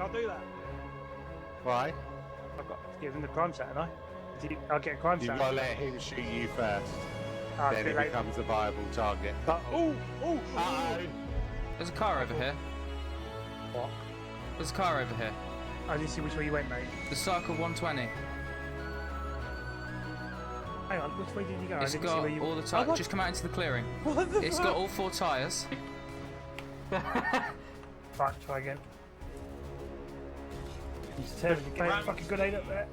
can't do that. Why? I've got to give him the crime stat, haven't I? I'll get a crime You've stat. got to let him shoot you first. Then he becomes a viable target. But, oh! Uh-oh. There's a car over here. What? There's a car over here. I didn't see which way you went, mate. The Circle 120. Hang on, which way did you go? It's I didn't got see where you... all the tires. Just come out into the clearing. What the It's fuck? got all 4 tyres. Right, try again. You just tell me to get a fucking grenade up there.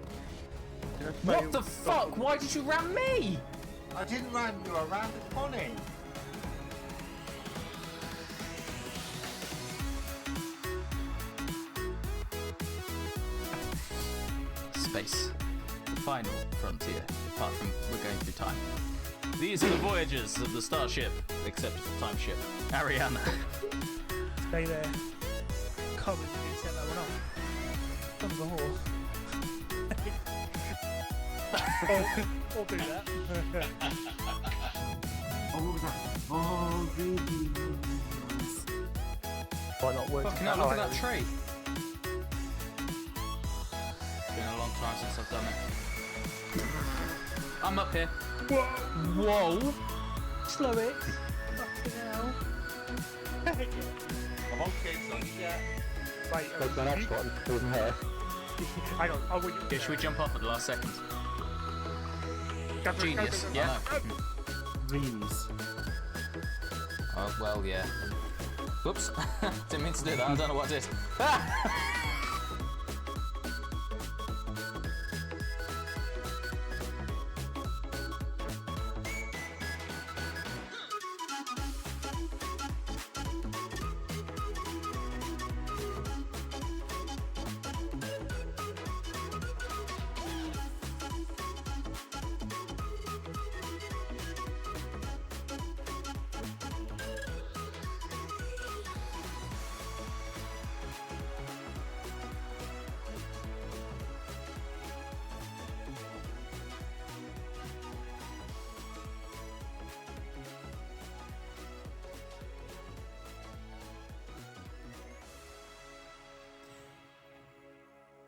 What the fuck? Why did you ram me? I didn't ram you, I rammed the Connie. Space. The final frontier, apart from we're going through time. These are the voyages of the starship, except it's a time ship. Ariana. Stay there. Can't believe you didn't set that one up. Son of a whore. I'll do that. Oh, what was that? Oh, really? Why not work? Fucking hell, look at that tree. It's been a long time since I've done it. I'm up here. Whoa! Slow it. Fucking hell. I'm on kids, on yeah. Wait, hang on, I want you. Yeah, should we jump off at the last second? Genius, yeah. Dreams. Oh, well, yeah. Whoops. Didn't mean to do that. I don't know what I did.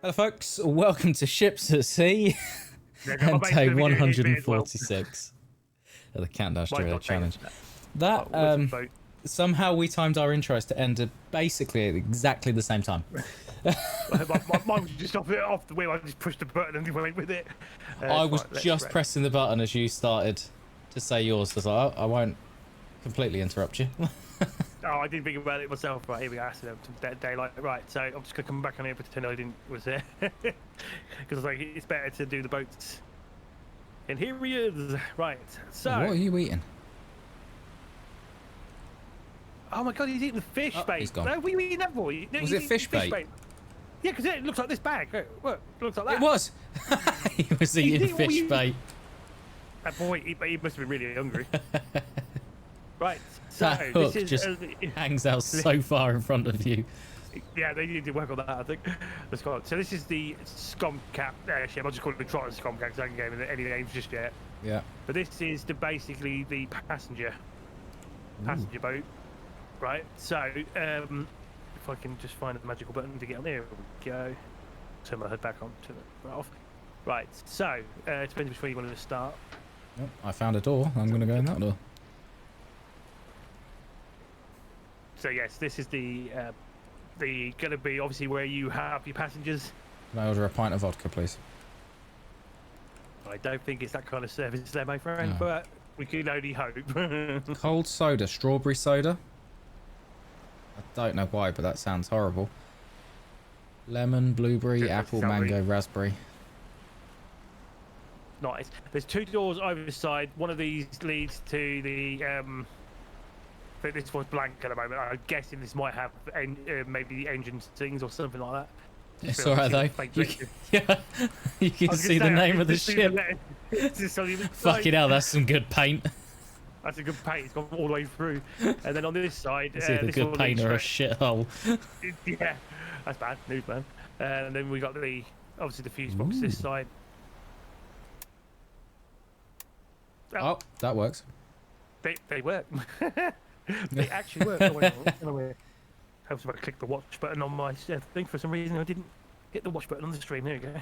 Hello folks, welcome to Ships at Sea and day 146 of the Countdown Studio Challenge. That, somehow we timed our intros to end at basically at exactly the same time. Mine was just off the wheel, I just pushed the button and went with it. I was just pressing the button as you started to say yours, so I was like, oh, I won't completely interrupt you. Oh, I didn't think about it myself. Right, here we go. Daylight. Right, so I'm just gonna come back on here and pretend I was there, because like it's better to do the boats. And here he is. Right. So. What are you eating? Oh my God, he's eating the fish bait. He's gone. No, what are you eating that for? No, Was it fish bait? Yeah, because it looks like this bag. Look, it looks like that. It was. He was eating fish bait. That boy, he must have been really hungry. Right. So That hook this is just hangs out so far in front of you. Yeah, they need to work on that, I think. Let's go on. So this is the scum cap ship. I'll just call it the Trotter scum cap because I haven't given it any names just yet. Yeah. But this is basically the passenger boat, right? So if I can just find the magical button to get on there, we go. Turn my head back on, turn it right off. Right. So it depends which way you want to start. Oh, I found a door. I'm going to go in that door. So yes, this is the going to be obviously where you have your passengers. Can I order a pint of vodka, please? I don't think it's that kind of service there, my friend, No. but we can only hope. Cold soda, strawberry soda. I don't know why, but that sounds horrible. Lemon, blueberry, apple, mango, raspberry. Nice. There's 2 doors either side. One of these leads to the. I think this one's blank at the moment. I'm guessing this might have maybe the engine things or something like that. It's alright though. Yeah, you can see the name of the ship. Fucking hell, that's some good paint. That's a good paint. It's gone all the way through. And then on this side, It's either good paint or a shithole. Yeah, that's bad news, man. And then we got obviously the fuse box this side. Oh, that works. They work. They actually work. Hopefully helps if I click the watch button on my thing. For some reason, I didn't hit the watch button on the stream. There we go.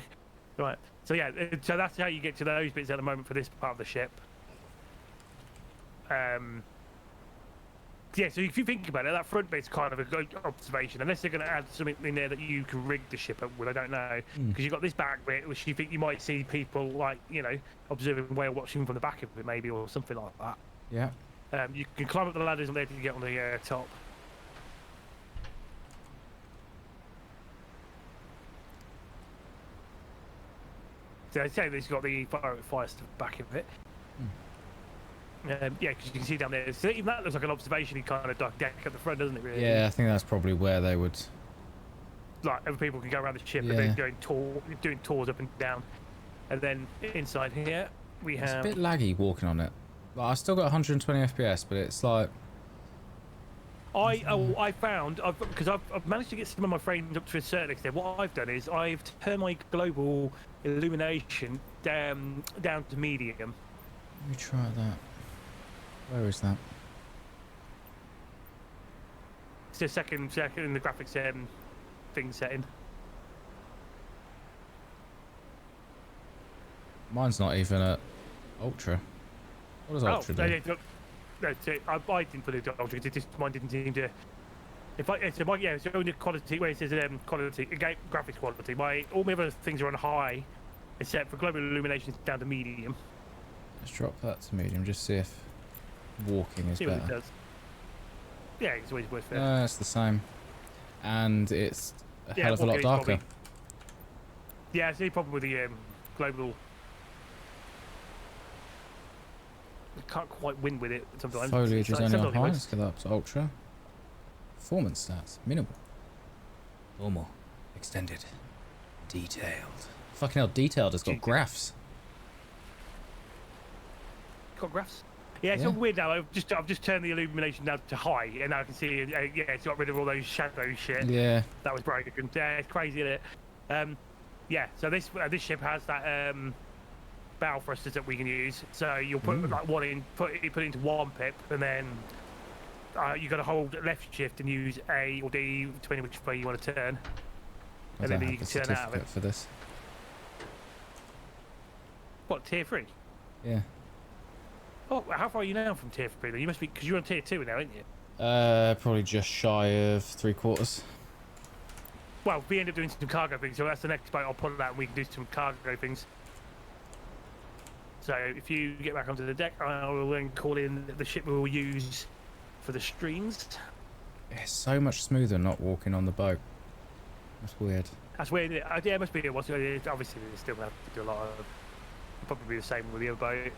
Right. So yeah, so that's how you get to those bits at the moment for this part of the ship. Yeah, so if you think about it, that front bit's kind of a good observation, unless they're going to add something in there that you can rig the ship up with. I don't know, because you've got this back bit, which you think you might see people like, you know, observing whale watching from the back of it, maybe, or something like that. Yeah. You can climb up the ladders on there to get on the top. So I'd say this got the fire stuff back of it. Yeah, because you can see down there. So even that looks like an observation kind of deck at the front, doesn't it? Really? Yeah, I think that's probably where they would. Like other people can go around the ship and then doing tours up and down, and then inside here we have. It's a bit laggy walking on it. Like, I still got 120 FPS, but it's like. I found because I've managed to get some of my frames up to a certain extent. What I've done is I've turned my global illumination down to medium. Let me try that. Where is that? It's the second in the graphics thing setting. Mine's not even at ultra. What does ultra do? I didn't put it to ultra because mine didn't seem to. It's only quality where it says quality graphics quality. All my other things are on high, except for global illumination down to medium. Let's drop that to medium. Just see if walking is better. What it does. Yeah, it's always worth it. It's the same, and it's a hell of a lot darker. Yeah, it's the only problem with the global. You can't quite win with it sometimes. Foliage is only on high. Let's get that up to ultra. Performance stats minimal. Normal. Extended. Detailed. Fucking hell, detailed has got graphs. Got graphs? Yeah, it's all weird now. I've just turned the illumination down to high, and now I can see. It's got rid of all those shadow shit. Yeah. That was broken. Yeah, it's crazy, isn't it? Yeah. So this ship has that bow thrusters that we can use. So you'll put like one in, put it into one pip, and then you got to hold left shift and use A or D, depending which way you want to turn, and then you can turn out of it. For this. What, tier 3? Yeah. Oh, how far are you now from tier 3 then? You must be, because you're on tier 2 now, aren't you? Probably just shy of 3/4. Well, we end up doing some cargo things, so that's the next boat I'll put that and we can do some cargo things. So if you get back onto the deck, I will then call in the ship we will use for the streams. It's so much smoother not walking on the boat. That's weird. That's weird. Yeah, it must be. Obviously, they still have to do a lot of. Probably the same with the other boat.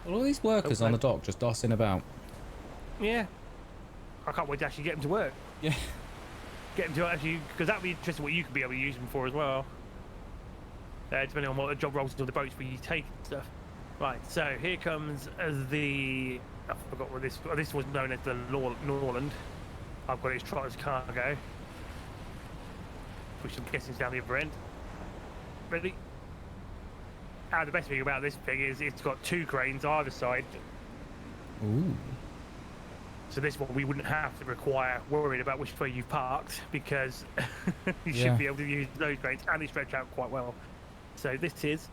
Well, all these workers on the dock just dossing about. Yeah. I can't wait to actually get them to work. Yeah. Get them to actually, because that'd be interesting what you could be able to use them for as well. Depending on what the job roles of the boats we take and stuff. Right, so here comes the. I forgot what this was known as the Norland. I've got its trotter's cargo, which I'm guessing is down the other end. Ready? And the best thing about this thing is it's got 2 cranes either side. Ooh. So this one we wouldn't have to worried about which way you've parked, because you should be able to use those cranes, and they stretch out quite well. So this is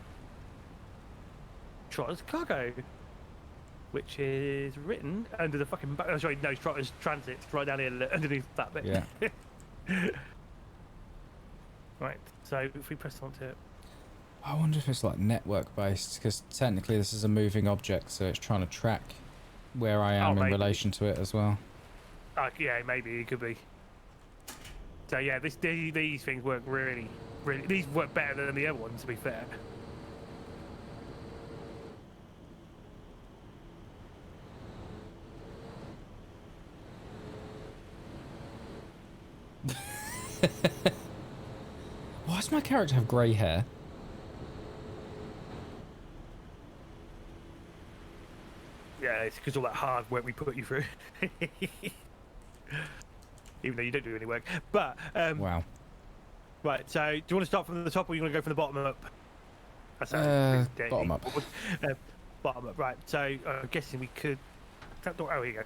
Trotter's Cargo, which is written under the fucking Trotter's Transit, right down here underneath that bit. Yeah. Right, so if we press onto it. I wonder if it's like network based, because technically this is a moving object, so it's trying to track where I am in relation to it as well. Yeah, maybe it could be. So yeah, these things work really, these work better than the other ones, to be fair. Why does my character have grey hair? Yeah, it's because all that hard work we put you through. Even though you don't do any work. But, wow. Right, so do you want to start from the top, or you want to go from the bottom up? Bottom up. Bottom up, right. So, I'm guessing we could... Oh, here you go.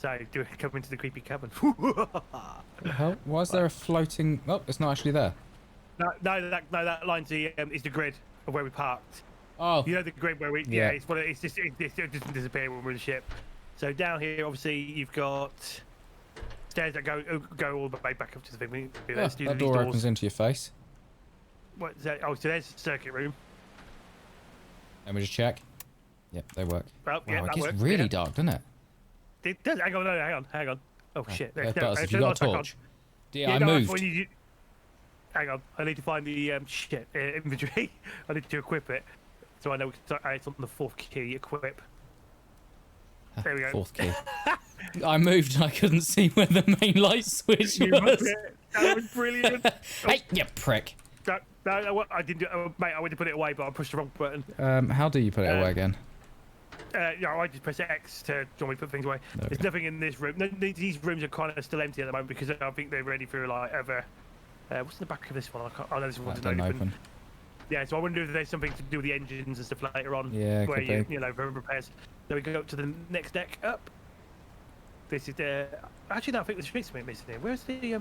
So do it come into the creepy cabin. The hell? Why is there a floating? Oh, it's not actually there. That line's is the grid of where we parked. Oh. You know the grid where we? Yeah. It doesn't disappear when we're in the ship. So down here, obviously, you've got stairs that go all the way back up to the thing. Oh, that door opens into your face. What is that? Oh, so there's the circuit room. Let me just check. Yep, they work. Oh, yeah, Wow, it that gets works, really yeah. dark, doesn't it? It does. Hang on. Oh shit! If you got a torch. Yeah, I no, moved. Hang on, I need to find the inventory. I need to equip it, so I know it's on the 4th key. Equip. There we go. 4th key. I moved and I couldn't see where the main light switch was. That was brilliant. Hey, you prick. No, I didn't do mate. I went to put it away, but I pushed the wrong button. How do you put it away again? I just press X to normally put things away. Okay. There's nothing in this room. No, these rooms are kind of still empty at the moment because I think they're ready for like other. What's in the back of this one? I know this one's That doesn't open. Yeah, so I wonder if there's something to do with the engines and stuff later on. Yeah, where could be. you know, for repairs. So we go up to the next deck up. This is the. Actually, no, I think the street's missing here. Where's the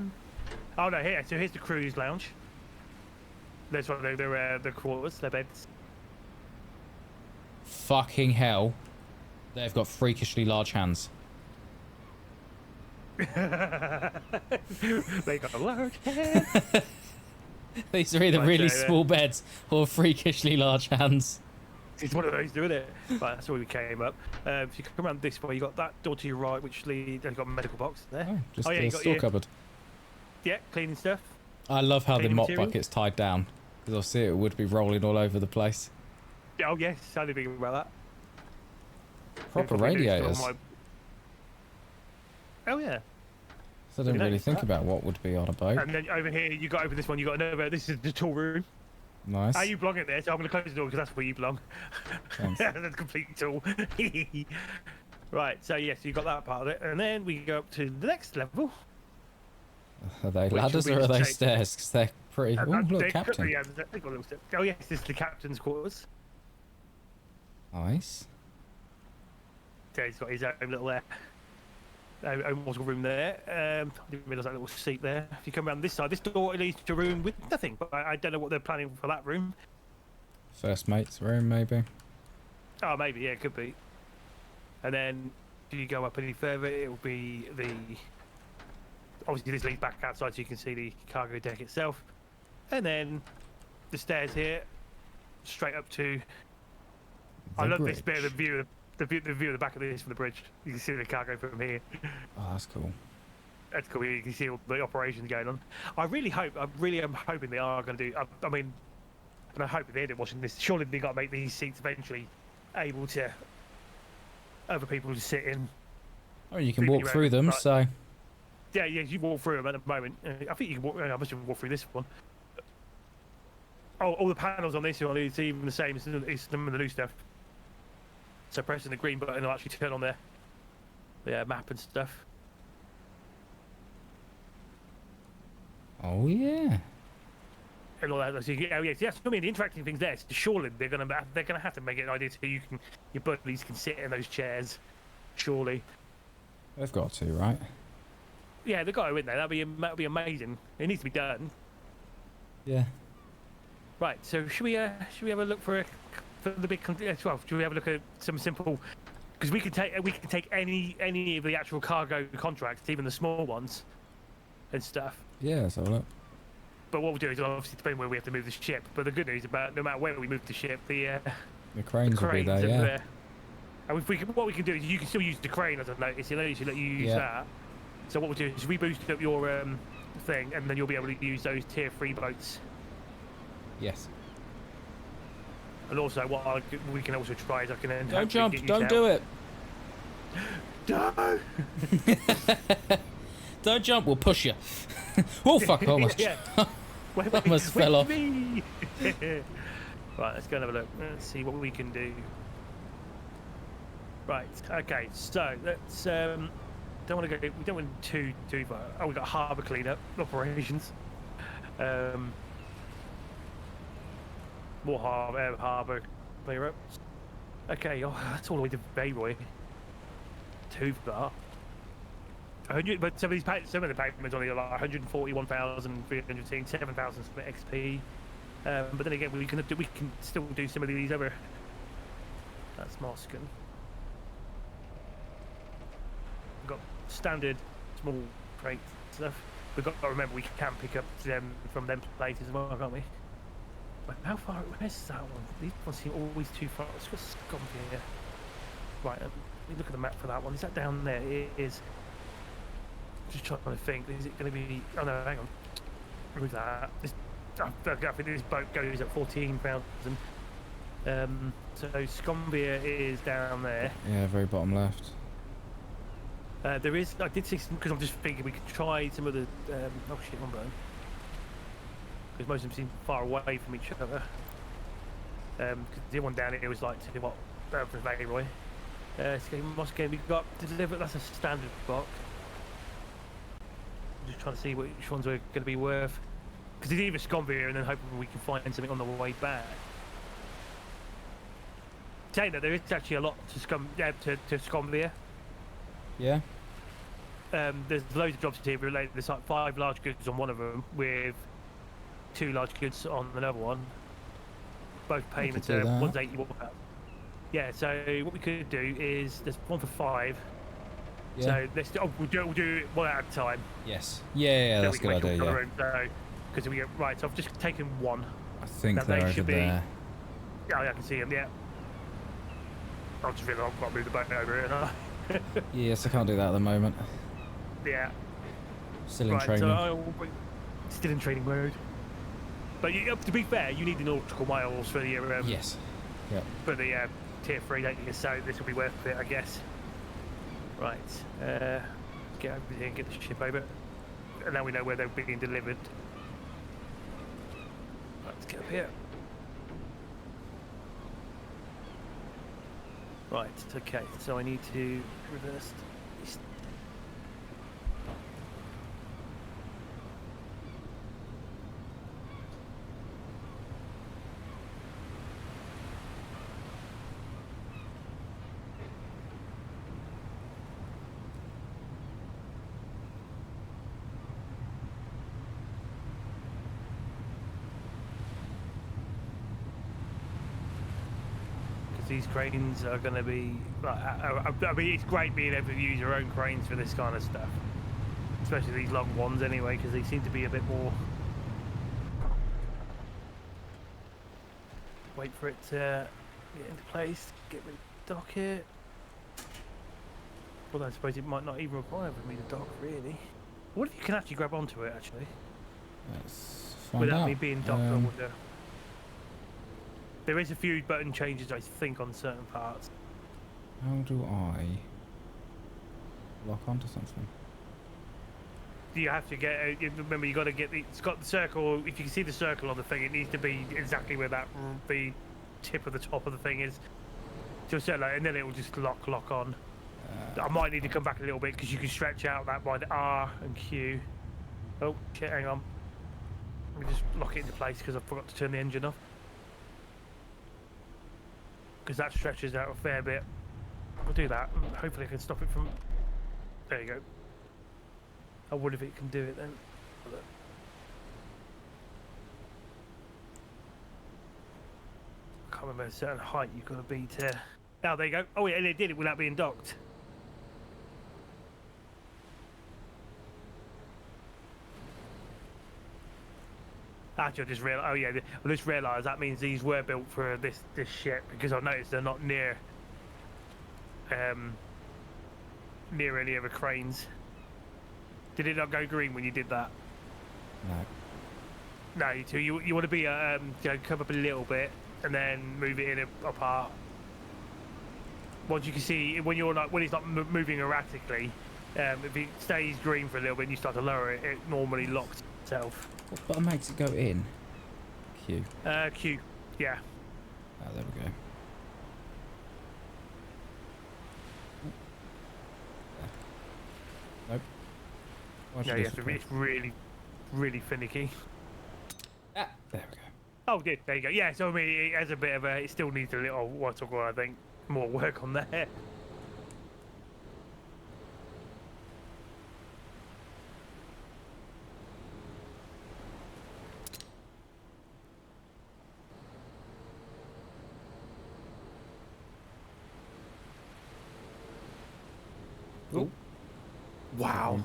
Oh no, here. So here's the crew's lounge. There's one. They're quarters. Their beds. Fucking hell. They've got freakishly large hands. They got a large head. These are either really small beds or freakishly large hands. It's one of those, isn't it? Right, that's where we came up. If you come around this way, you got that door to your right, which leads. They've got a medical box there. Oh, just yeah, a you got store cupboard. Yeah, cleaning stuff. I love how the Cleaning mop material. bucket's tied down. Because I'll see it would be rolling all over the place. Oh yes, I didn't think about that. Proper radiators. Oh yeah. So I didn't really think about what would be on a boat. And then over here, you got over this one. You got another. This is the tool room. Nice. You belong in there, so I'm going to close the door because that's where you belong. Thanks. That's a complete tool. Right. So yes, you got that part of it, and then we go up to the next level. Are they Which ladders will or be are they straight- stairs? Because they're pretty. Oh, look, captain. Yeah, they've got little steps. Oh yes, this is the captain's quarters. Nice. So he's got his own little own water room there. I didn't realise that little seat there. If you come around this side, this door leads to a room with nothing. But I don't know what they're planning for that room. First mate's room, maybe. Oh, maybe, yeah, it could be. And then, do you go up any further? It'll be the. Obviously, this leads back outside so you can see the cargo deck itself. And then the stairs here, straight up to. I love this bit of the view. The view of the back of this from the bridge. You can see the cargo from here. Oh, that's cool. That's cool. You can see all the operations going on. I really am hoping they are going to do. I mean, and I hope they end up watching this. Surely they got to make these seats eventually able to other people to sit in. Oh, you can walk through them, so. Yeah, you walk through them at the moment. I think you can walk. I must have walked through this one. Oh, all the panels on this one is even the same as some of the new stuff. So pressing the green button will actually turn on the map and stuff. Oh yeah. And all that. So yes. I mean, the interacting things there. So surely they're gonna have to make it an idea so your buddies can sit in those chairs. Surely. They've got to, right? Yeah, they've got to in there. That'd be amazing. It needs to be done. Yeah. Right. So should we have a look for the big? Well, should we have a look at some simple? Because we can take any of the actual cargo contracts, even the small ones, and stuff. Yeah, so look. But what we'll do is obviously depend where we have to move the ship. But the good news about no matter where we move the ship, the cranes will be there, yeah. And what we can do is you can still use the crane as I've noticed. He'll let you use that. So what we'll do is we boost up your thing, and then you'll be able to use those tier 3 boats. Yes. And also, what we can also try is I can then. Don't jump! Don't do it! No! Don't jump! We'll push you. Oh fuck! Almost. Yeah. Almost fell off. Right, let's go and have a look. Let's see what we can do. Right. Okay. So let's. Don't want to go. We don't want too far. Oh, we got harbour cleanup operations. More harbour clear up. Okay. Oh, that's all the way to Bayboy. Too far. 100, but some of the payments only are like 141,300, 7,000 XP. But then again, we can still do some of these other. That's Moscan. We've got standard small crate stuff. We've got to remember we can pick up them from them places as well, can't we? But how far? Where's that one? These ones seem always too far. Let's go scum here. Right, let me look at the map for that one. Is that down there? It is. Just trying to think. Is it going to be? Oh no, hang on. Remove that. I think this boat goes at 14,000. So Scombia is down there. Yeah, very bottom left. There is. I did see some because I'm just thinking we could try some of the. Oh shit, one bone. Because most of them seem far away from each other. Because the one down here was like to what? For Leroy. Moscow, we got delivered. That's a standard box. I'm just trying to see which ones are going to be worth. Because it's either Scombia and then hoping we can find something on the way back. Saying that there is actually a lot to Scombia. Yeah. There's loads of jobs here related. There's like 5 large goods on one of them with 2 large goods on another one. Both payments are 180. Yeah. So what we could do is there's one for 5. Yeah. So let's we'll do it one at a time. Yes. Yeah, that's a good idea. Yeah. Because we get right. So I've just taken one. I think they're over there. Yeah, I can see them. Yeah. I just feel like I've got to move the boat over here. Yes, I can't do that at the moment. Yeah. Still in training. Still in training mode. But to be fair, you need the nautical miles for the yes. Yep. For the tier 3, don't you? So this will be worth it, I guess. Right. Get over here and get the ship over. And now we know where they're being delivered. Right, let's get up here. Right, okay, so I need to reverse this. These cranes are going to be. I mean, it's great being able to use your own cranes for this kind of stuff, especially these long ones, anyway, because they seem to be a bit more. Wait for it to get into place. Get rid of the dock here. Although I suppose it might not even require for me to dock, really. What if you can actually grab onto it, actually? Let's find without out. me being docked, I wonder. There is a few button changes, I think, on certain parts. How do I lock onto something? You have to get. Remember, you got to get the. It's got the circle. If you can see the circle on the thing, it needs to be exactly where that the tip of the top of the thing is. To a certain, and then it will just lock on. I might need to come back a little bit because you can stretch out that by the R and Q. Oh shit! Hang on. Let me just lock it into place because I forgot to turn the engine off. Because that stretches out a fair bit. I'll do that. Hopefully I can stop it from... There you go. I wonder if it can do it then. I can't remember a certain height you've got to be to... Oh, there you go. Oh yeah, and it did it without being docked. Actually, I just realised. Oh yeah, I just realised that means these were built for this ship because I noticed they're not near near any other cranes. Did it not go green when you did that? No. No, you want to be you know, come up a little bit and then move it in apart. Once you can see when you're not when it's not moving erratically, if it stays green for a little bit and you start to lower it, it normally locks itself. What button makes it go in? Q. Q. Yeah. Oh, there we go. Nope. No, you have to. It's really, really finicky. Ah, there we go. Oh, good. There you go. Yeah. So I mean, it has a bit of a. It still needs a little. What's it called? I think more work on there. Wow.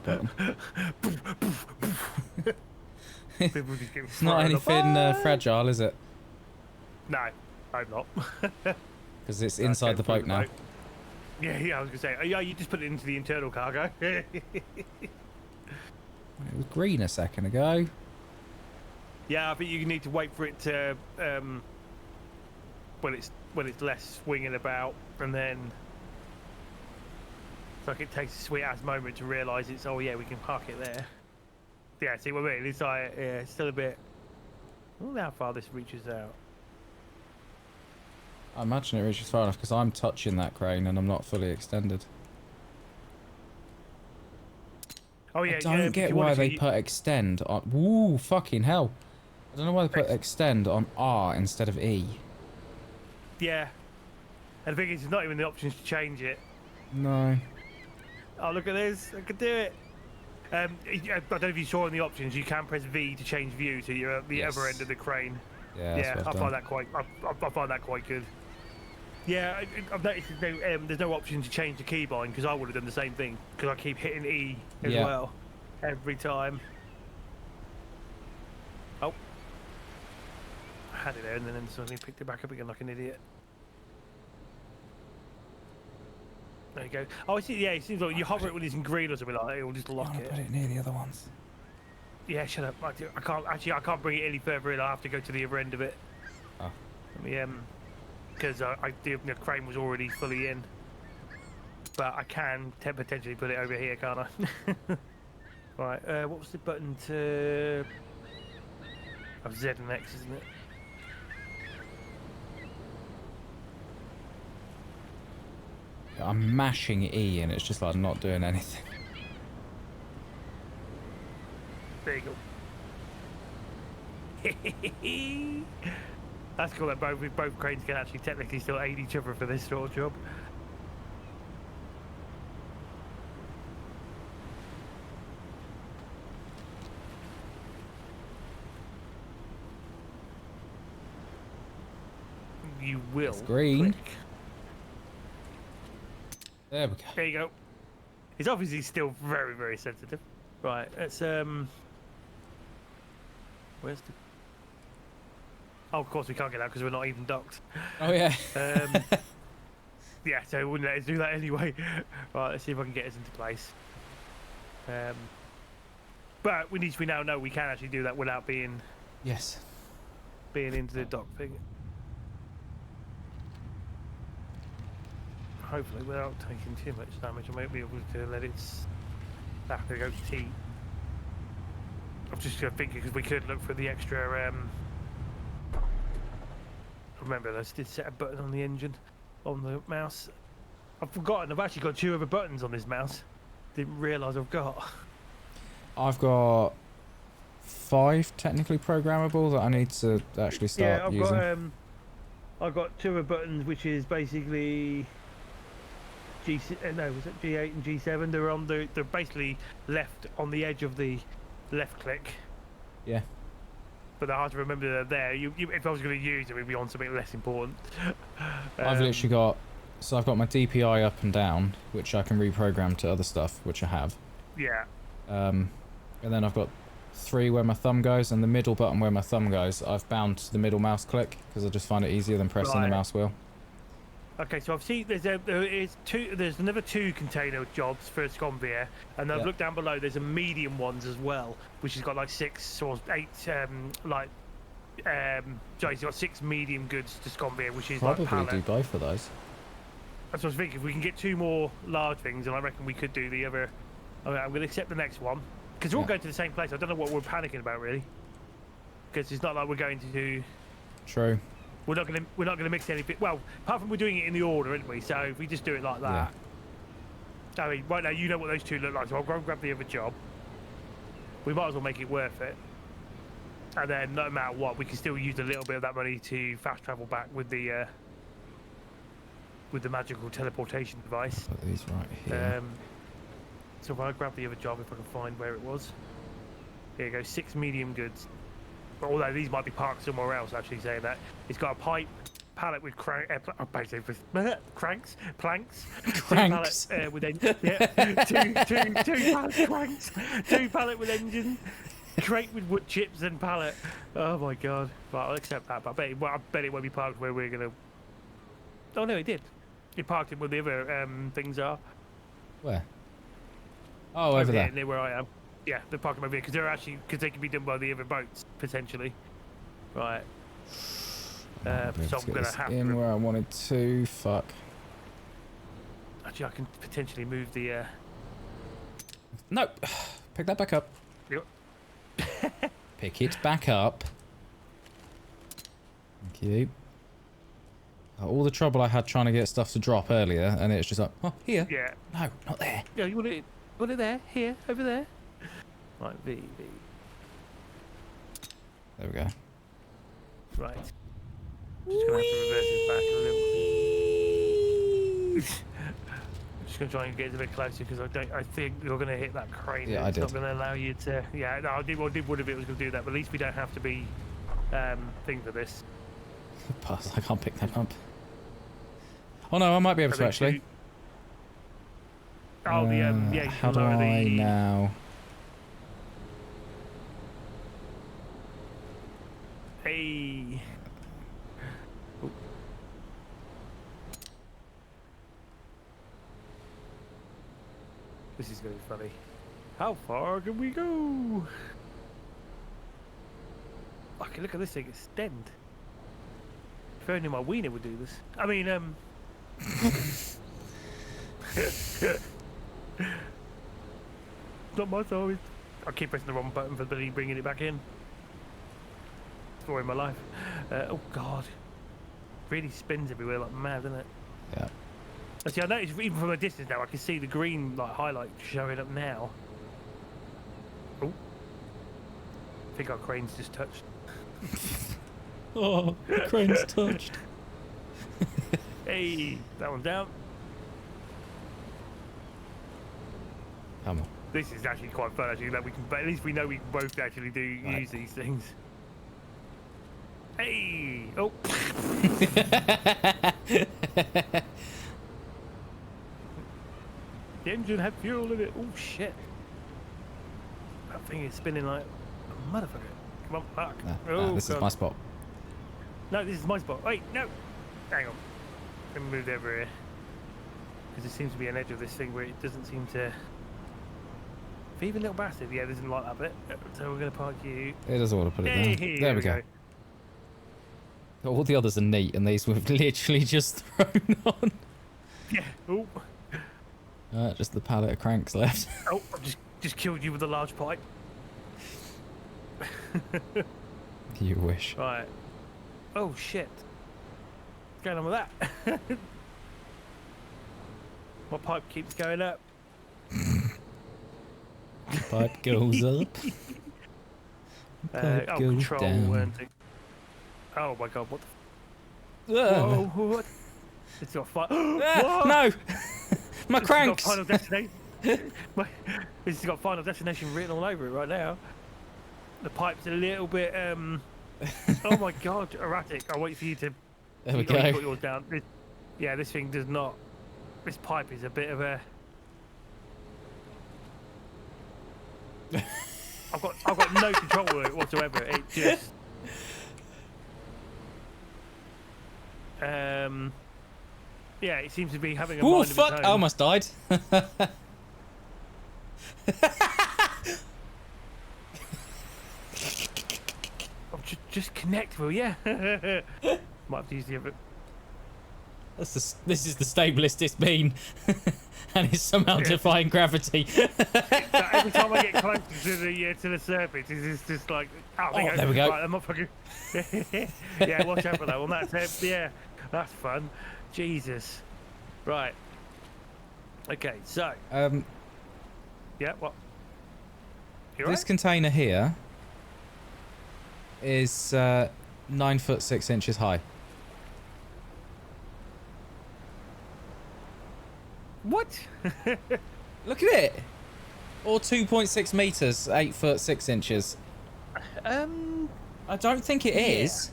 It's not anything fragile, is it? No, I'm not. Because it's inside the boat now. Yeah, I was gonna say. Yeah, you just put it into the internal cargo. It was green a second ago. Yeah, I think you need to wait for it to when it's less swinging about, and then it's like it takes a sweet ass moment to realise it's, oh yeah, we can park it there. Yeah, see what I mean? It's like, yeah, it's still a bit. I wonder how far this reaches out. I imagine it reaches far enough because I'm touching that crane and I'm not fully extended. Oh yeah, I don't get why they put extend on. Woo, fucking hell! I don't know why they put extend on R instead of E. Yeah, and the thing is, there's not even the options to change it. No. Oh, look at this! I could do it. I don't know if you saw in the options, you can press V to change view to your the other end of the crane. Yeah, I find that quite. I find that quite good. Yeah, I've noticed there's no option to change the keybind because I would have done the same thing because I keep hitting E as well every time. Oh, I had it there and then suddenly picked it back up again like an idiot. There you go. Oh, I see. Yeah, it seems like you hover it when it's in green or something like that. It will just lock it. Put it near the other ones. Yeah, shut up. I can't actually. I can't bring it any further in. I have to go to the other end of it. Oh. Let me because the crane was already fully in, but I can potentially put it over here, can't I? Right. What was the button to? Oh, Z and X, isn't it? I'm mashing E and it's just like not doing anything. There you go. That's cool that both cranes can actually technically still aid each other for this sort of job. You will. It's green. Click. There we go. There you go. It's obviously still very, very sensitive. Right, let's where's the? Oh, of course we can't get out because we're not even docked. Oh yeah. Yeah, so it wouldn't let us do that anyway. Right, let's see if I can get us into place. But we now know we can actually do that without being into the dock thing. Hopefully without taking too much damage, I might be able to let it have to go to T. I'm just thinking because we could look for the extra. Remember, I did set a button on the engine, on the mouse. I've forgotten. I've actually got 2 other buttons on this mouse. Didn't realise I've got. I've got 5 technically programmable that I need to actually start using. I've got 2 other buttons, which is basically. Was it G8 and G7? They're basically left on the edge of the left click. Yeah. But they're hard to remember they're there. If I was going to use them, it'd be on something less important. I've literally got, I've got my DPI up and down, which I can reprogram to other stuff, which I have. Yeah. And then I've got 3 where my thumb goes, and the middle button where my thumb goes, I've bound to the middle mouse click because I just find it easier than pressing the mouse wheel. Okay, so I've seen there's another 2 container jobs for a Sconvier, and I've looked down below. There's a medium ones as well, which has got like 6 or 8 sorry, it's got 6 medium goods to Sconvier, which is probably like pallet. Do both of those. That's what I was thinking. If we can get 2 more large things, and I reckon we could do the other. Okay, I'm going to accept the next one because we're all going to the same place. I don't know what we're panicking about really, because it's not like we're going to do. True. We're not gonna mix anything. Well, apart from we're doing it in the order, aren't we? So if we just do it like that. Yeah. I mean, right now you know what those 2 look like, so I'll go and grab the other job. We might as well make it worth it. And then no matter what, we can still use a little bit of that money to fast travel back with the magical teleportation device. Put these right here. So if I grab the other job, if I can find where it was. Here you go, 6 medium goods. Although these might be parked somewhere else, actually saying that. It's got a pipe, pallet with basically with planks. Cranks. Pallet with engine. Yeah, two pallet cranks. 2 pallet with engine. Crate with wood chips and pallet. Oh my god! Right, I'll accept that. But I bet it won't be parked where we're gonna. Oh no, it did. It parked it where the other things are. Where? Oh, over there. Near where I am. Yeah, they're parking over here because they can be done by the other boats potentially. Right. So I'm gonna have in where I wanted to. Fuck. Actually, I can potentially move the. No, pick that back up. Yep. Pick it back up. Thank you. All the trouble I had trying to get stuff to drop earlier, and it's just like, oh, here. Yeah. No, not there. Yeah, you want it there, here, over there. Right, V. There we go. Right. Just gonna have to reverse this back a little. I'm just gonna try and get it a bit closer because I think you're gonna hit that crane. Yeah, I did. It's not gonna allow you to. Yeah, no, I did would if it was gonna do that, but at least we don't have to be thing for this. Pass. I can't pick them up. Oh no, I might be able to actually. Oh, yeah. How do I now? Hey. Oh. This is gonna be funny. How far can we go? Okay, look at this thing extend. If only my wiener would do this. I mean, not my fault. I keep pressing the wrong button for bringing it back in. Story of my life. Oh god, really spins everywhere like mad, doesn't it? Yeah. See, I noticed even from a distance now, I can see the green like highlight showing up now. Oh, I think our crane's just touched. Oh, the crane's touched. Hey, that one's down. Come on. This is actually quite fun, actually, that we can, but at least we know we can both actually do use these things. Hey! Oh! The engine had fuel in it. Oh, shit. That thing is spinning like a motherfucker. Come on, fuck. No, this is my spot. No, this is my spot. Wait, no! Hang on. Let me move over here. Because there seems to be an edge of this thing where it doesn't seem to... Thieving little bastard. Yeah, doesn't like that bit. So we're going to park you. It doesn't want to put it down. There we go. All the others are neat, and these we've literally just thrown on. Yeah. Oh. Just the pallet of cranks left. Oh, I've just killed you with a large pipe. You wish. Right. Oh shit. What's going on with that? My pipe keeps going up. Pipe goes up. Pipe goes down. Oh my god, what the Whoa, what? It's got fire. no! My cranks! Final destination. This has got final destination written all over it right now. The pipe's a little bit, oh my god, erratic. I'll wait for you to... There we go. You got yours down. Yeah, this thing does not... This pipe is a bit of a... I've got no control over it whatsoever. It just... Yeah, it seems to be having a Ooh, mind fuck! of its own. I almost died. Oh, just connect, will ya? Might have to use the other... This is the stablest it's been. And it's somehow defying gravity. Every time I get closer to the surface, it's just like... Oh, there we go. Right, I'm not fucking... Yeah, watch out for that one. That's yeah, that's fun. Jesus. Right. Okay, so... Yeah, what? This container here is 9 foot 6 inches high. What? Look at it! Or 2.6 meters, 8 foot 6 inches. I don't think it is.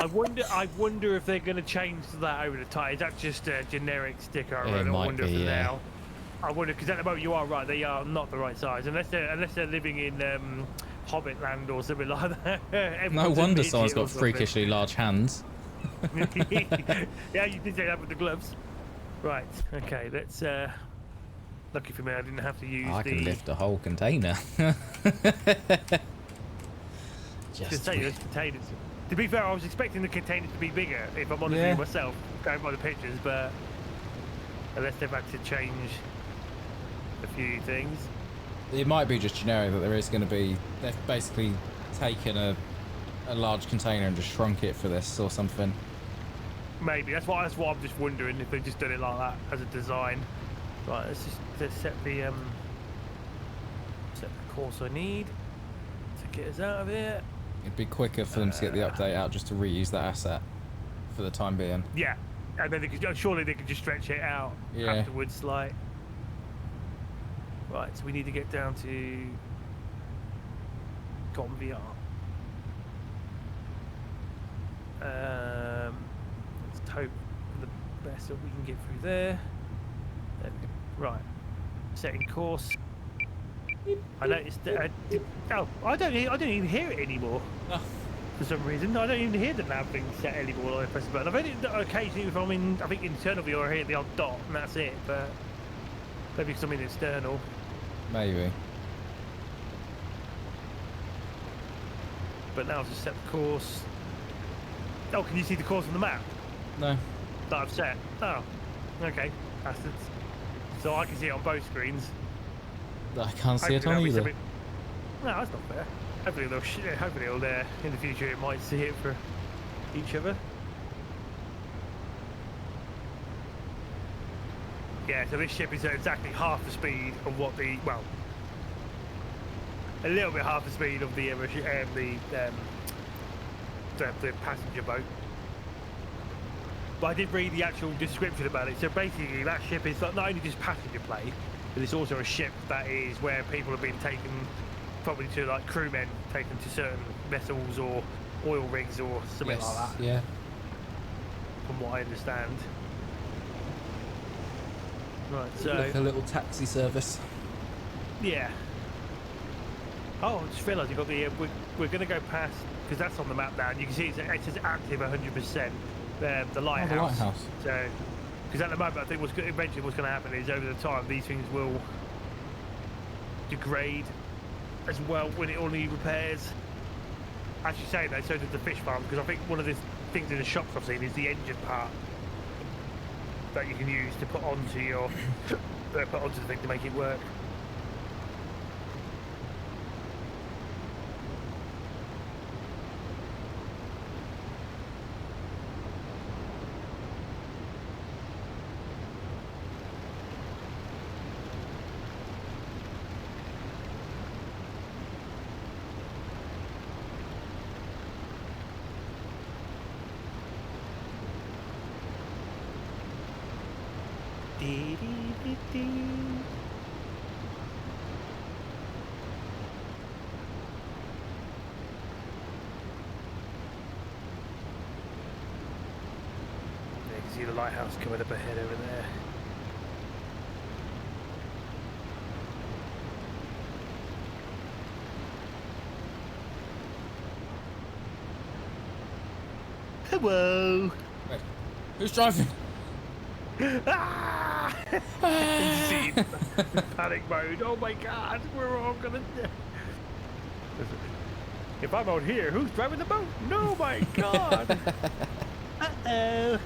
I wonder if they're going to change that over the time. Is that just a generic sticker? I wonder if now. I wonder, because at the moment you are right. They are not the right size, unless they're living in Hobbit land or something like that. No wonder someone's got freakishly large hands. Yeah, you did say that with the gloves. Right. Okay. Let's. Lucky for me, I didn't have to use. I can lift a whole container. Just say those containers. To be fair, I was expecting the containers to be bigger, if I'm honest with myself, going by the pictures, but unless they've had to change a few things. It might be just generic that there is going to be. They've basically taken a large container and just shrunk it for this or something. Maybe that's what I'm just wondering if they've just done it like that as a design. Right, let's set the course I need to get us out of here. It'd be quicker for them to get the update out just to reuse that asset for the time being. Yeah, and then surely they could just stretch it out afterwards, like. Right, so we need to get down to Cotton VR. Let's hope the best that we can get through there. Right, setting course. I noticed that. I don't even hear it anymore. Oh. For some reason, I don't even hear the nav thing set anymore when I press the button. I've only occasionally, if I'm in, I think internal view, I hear the odd dot, and that's it. But maybe something external. Maybe. But now I've just set the course. Oh, can you see the course on the map? No. That I've set. Oh, okay. Bastards. So I can see it on both screens. I can't see it on either. No, that's not fair. Hopefully they'll in the future it might see it for each other. Yeah, so this ship is at exactly half the speed of what a little bit half the speed of the passenger boat. But I did read the actual description about it. So basically, that ship is not only just passenger plane, but it's also a ship that is where people have been taken, probably to like crewmen taken to certain vessels or oil rigs or something like that. Yeah. From what I understand. Right, so like a little taxi service. Yeah. Oh, I just realised you got the. We're going to go past because that's on the map now. And you can see it says active 100%. The lighthouse. Oh, the lighthouse. So, because at the moment, I think eventually what's going to happen is over the time these things will degrade as well when it only repairs. As you say though, so does the fish farm, because I think one of the things in the shops I've seen is the engine part that you can use to put onto your the thing to make it work. See the lighthouse coming up ahead over there. Hello. Wait, who's driving? Ah! Panic mode. Oh my God, we're all gonna. If I'm out here, who's driving the boat? No, my God. Uh-oh.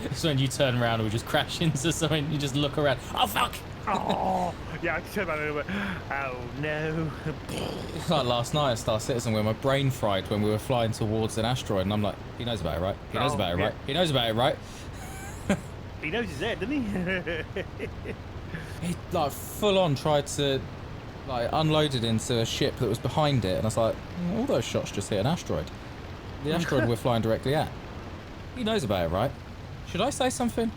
It's when you turn around and we just crash into something, you just look around. Oh, fuck! Oh, yeah, I can turn around and went, oh, no. It's like last night at Star Citizen where my brain fried when we were flying towards an asteroid, and I'm like, he knows about it, right? He knows about it, right? He knows about it, right? He knows he's there, doesn't he? He, like, full on tried to, like, unload it into a ship that was behind it, and I was like, all those shots just hit an asteroid. The asteroid we're flying directly at. He knows about it, right? Should I say something?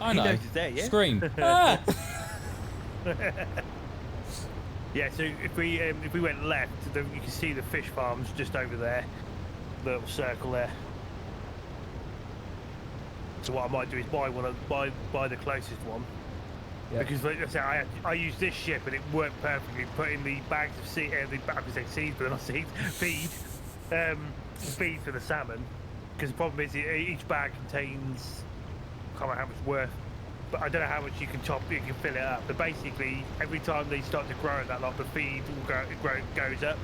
I know. He knows it's there, yeah? Scream. Ah! Yeah, so if we went left, you can see the fish farms just over there. The little circle there. So what I might do is buy the closest one. Yeah. Because like I say, I use this ship and it worked perfectly. Put in the bags of seed, I would say seeds, but not seeds, feed, feed for the salmon. Because the problem is each bag contains, I can't remember how much worth, but I don't know how much you can fill it up. But basically, every time they start to grow that lot, the feed goes up.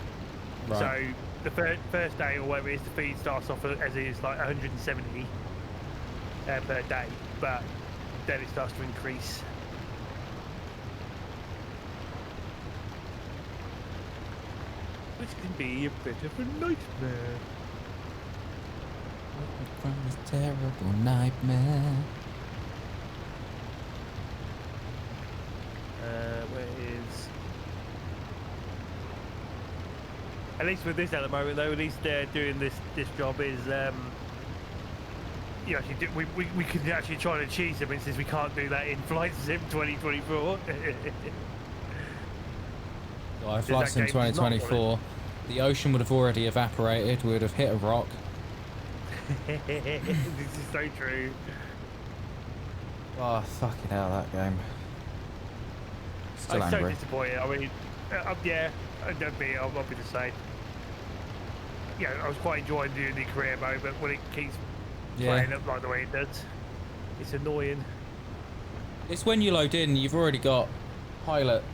Right. So the first day or whatever it is, the feed starts off as it is like 170 per day, but then it starts to increase. Which can be a bit of a nightmare. From this terrible nightmare. Where is? At least with this at the moment, though, at least they're doing this job is you actually do, we can actually try and achieve something since we can't do that in Flight Sim 2024. Well, Flight Sim 2024, the ocean would have already evaporated. We would have hit a rock. This is so true. Oh, fucking hell, that game. Still I'm so angry. disappointed. I mean, yeah, I'll be the same. Yeah, I was quite enjoying doing the career mode, but when it keeps playing up like the way it does, it's annoying. It's when you load in, you've already got pilot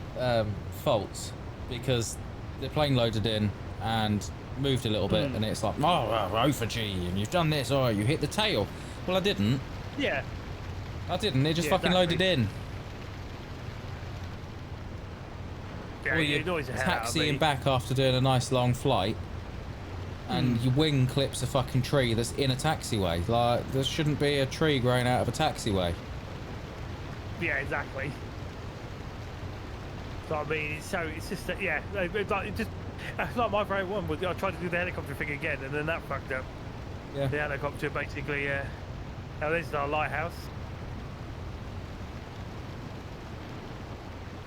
faults because the plane loaded in and moved a little bit, and it's like, oh for G, and you've done this, oh, you hit the tail. Well, I didn't. Yeah. I didn't. It just fucking loaded in. Yeah, Or it you're annoys the hell out of taxiing me. back after doing a nice long flight, and your wing clips a fucking tree that's in a taxiway. Like, there shouldn't be a tree growing out of a taxiway. Yeah, exactly. So I mean, it's just that, yeah, it's like my favourite one was I tried to do the helicopter thing again, and then that fucked up. Yeah. The helicopter basically. Oh, this is our lighthouse.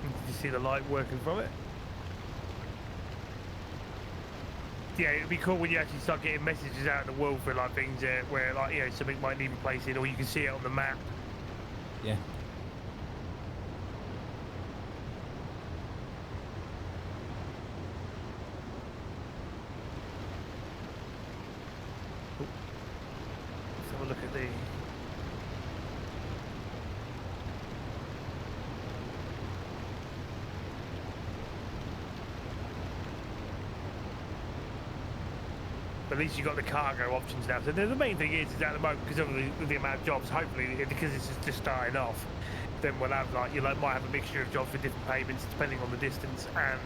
Did you see the light working from it? Yeah, it'd be cool when you actually start getting messages out in the world for like things where like, you know, something might need replacing, or you can see it on the map. Yeah. Let's have a look at the. But at least you've got the cargo options now. So the main thing is at the moment, because of the amount of jobs, hopefully, because it's just starting off, then we'll have like, you might have a mixture of jobs for different payments depending on the distance and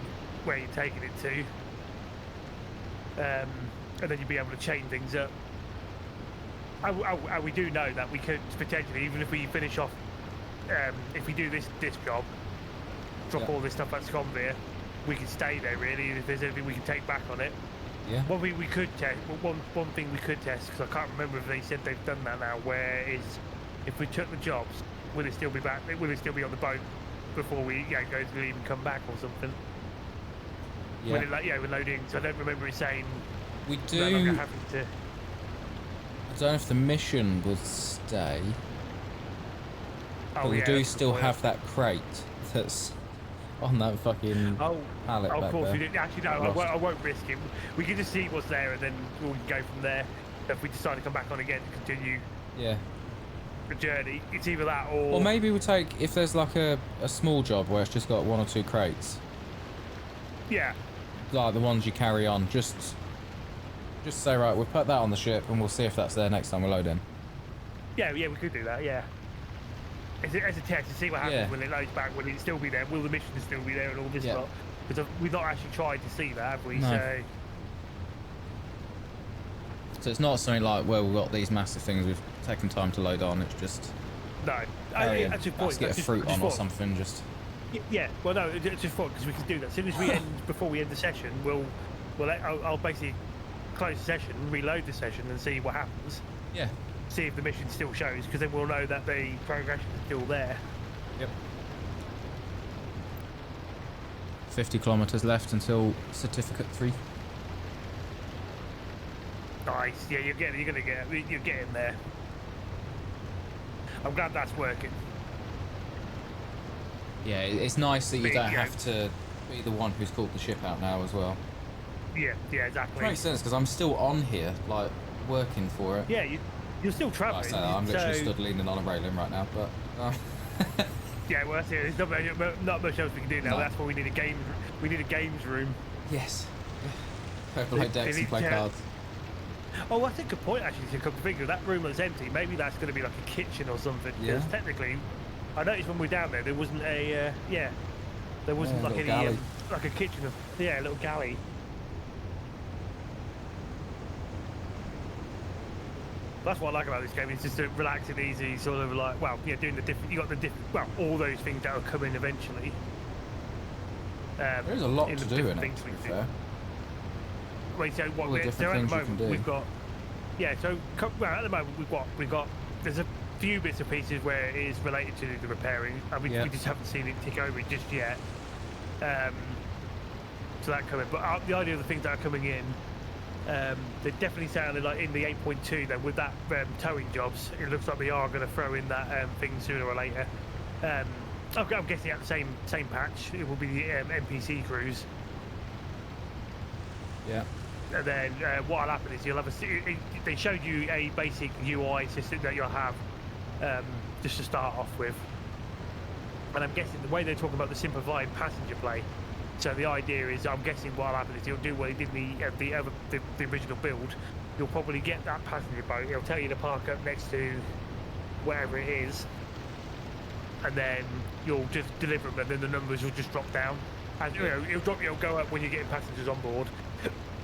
where you're taking it to. And then you'll be able to chain things up. We do know that we could potentially, even if we finish off, if we do this job, drop all this stuff at Sconvere, we can stay there really, and if there's anything we can take back on it. Yeah. One thing we could test, one thing we could test, because I can't remember if they said they've done that now, where is, if we took the jobs, will it still be back, will it still be on the boat before we go to leave and come back or something? Yeah. When it, we load in, so I don't remember it saying We no do. longer having to. I don't know if the mission would stay, but Oh, we yeah, do that's a good still point. have that crate that's on that fucking pallet of back course there. we didn't. Actually, no, I won't risk it. We can just see what's there, and then we can go from there. If we decide to come back on again to continue Yeah. the journey, it's either that or. Or maybe we take, if there's like a small job where it's just got 1 or 2 crates, Yeah. like the ones you carry on, just say, right, we'll put that on the ship and we'll see if that's there next time we load in. Yeah, we could do that. Yeah. As a test to see what happens when it loads back. Will it still be there? Will the mission still be there and all this lot? Because we've not actually tried to see that, have we? No. So it's not something like, well, we've got these massive things we've taken time to load on. It's just No. let's get a fruit on or something. Just yeah. Well, no, it's just fun because we can do that. As soon as we before we end the session, I'll basically close the session, reload the session, and see what happens. yeah. See if the mission still shows, because then we'll know that the progression is still there. Yep. 50 kilometers left until certificate 3. Nice. Yeah, you're getting there. I'm glad that's working. Yeah, it's nice that you don't have to be the one who's called the ship out now as well. Yeah, exactly. It makes sense because I'm still on here, like working for it. Yeah, you're still travelling. Like I say, I'm literally stood leaning on a railing right now, but. Yeah, well, that's it. There's not much else we can do now. No. That's why we need a game. We need a games room. Yes. Play decks and play cards. Oh, that's a good point actually. To come to think of that room that's empty, maybe that's going to be like a kitchen or something. Because technically, I noticed when we were down there, there wasn't a there wasn't like any like a kitchen. A little galley. That's what I like about this game. It's just a relaxing, easy sort of like, well, yeah, doing the different. You got the different, well, all those things that will come in eventually. There's a lot to do in it. To be fair. Wait, so what? So at the moment we've got, So well, at the moment we've got. There's a few bits and pieces where it is related to the repairing, and we just haven't seen it tick over just yet. So that coming, but the idea of the things that are coming in. They definitely sounded like in the 8.2 then with that towing jobs. It looks like they are going to throw in that thing sooner or later. I'm guessing at the same patch. It will be the NPC crews. Yeah. And then what'll happen is you'll have they showed you a basic UI system that you'll have just to start off with. And I'm guessing the way they're talking about the simplified passenger play. So the idea is, I'm guessing what'll happen is he'll do what he did in the original build. You'll probably get that passenger boat. He'll tell you to park up next to wherever it is, and then you'll just deliver them, and then the numbers will just drop down. And you know, it'll go up when you're getting passengers on board.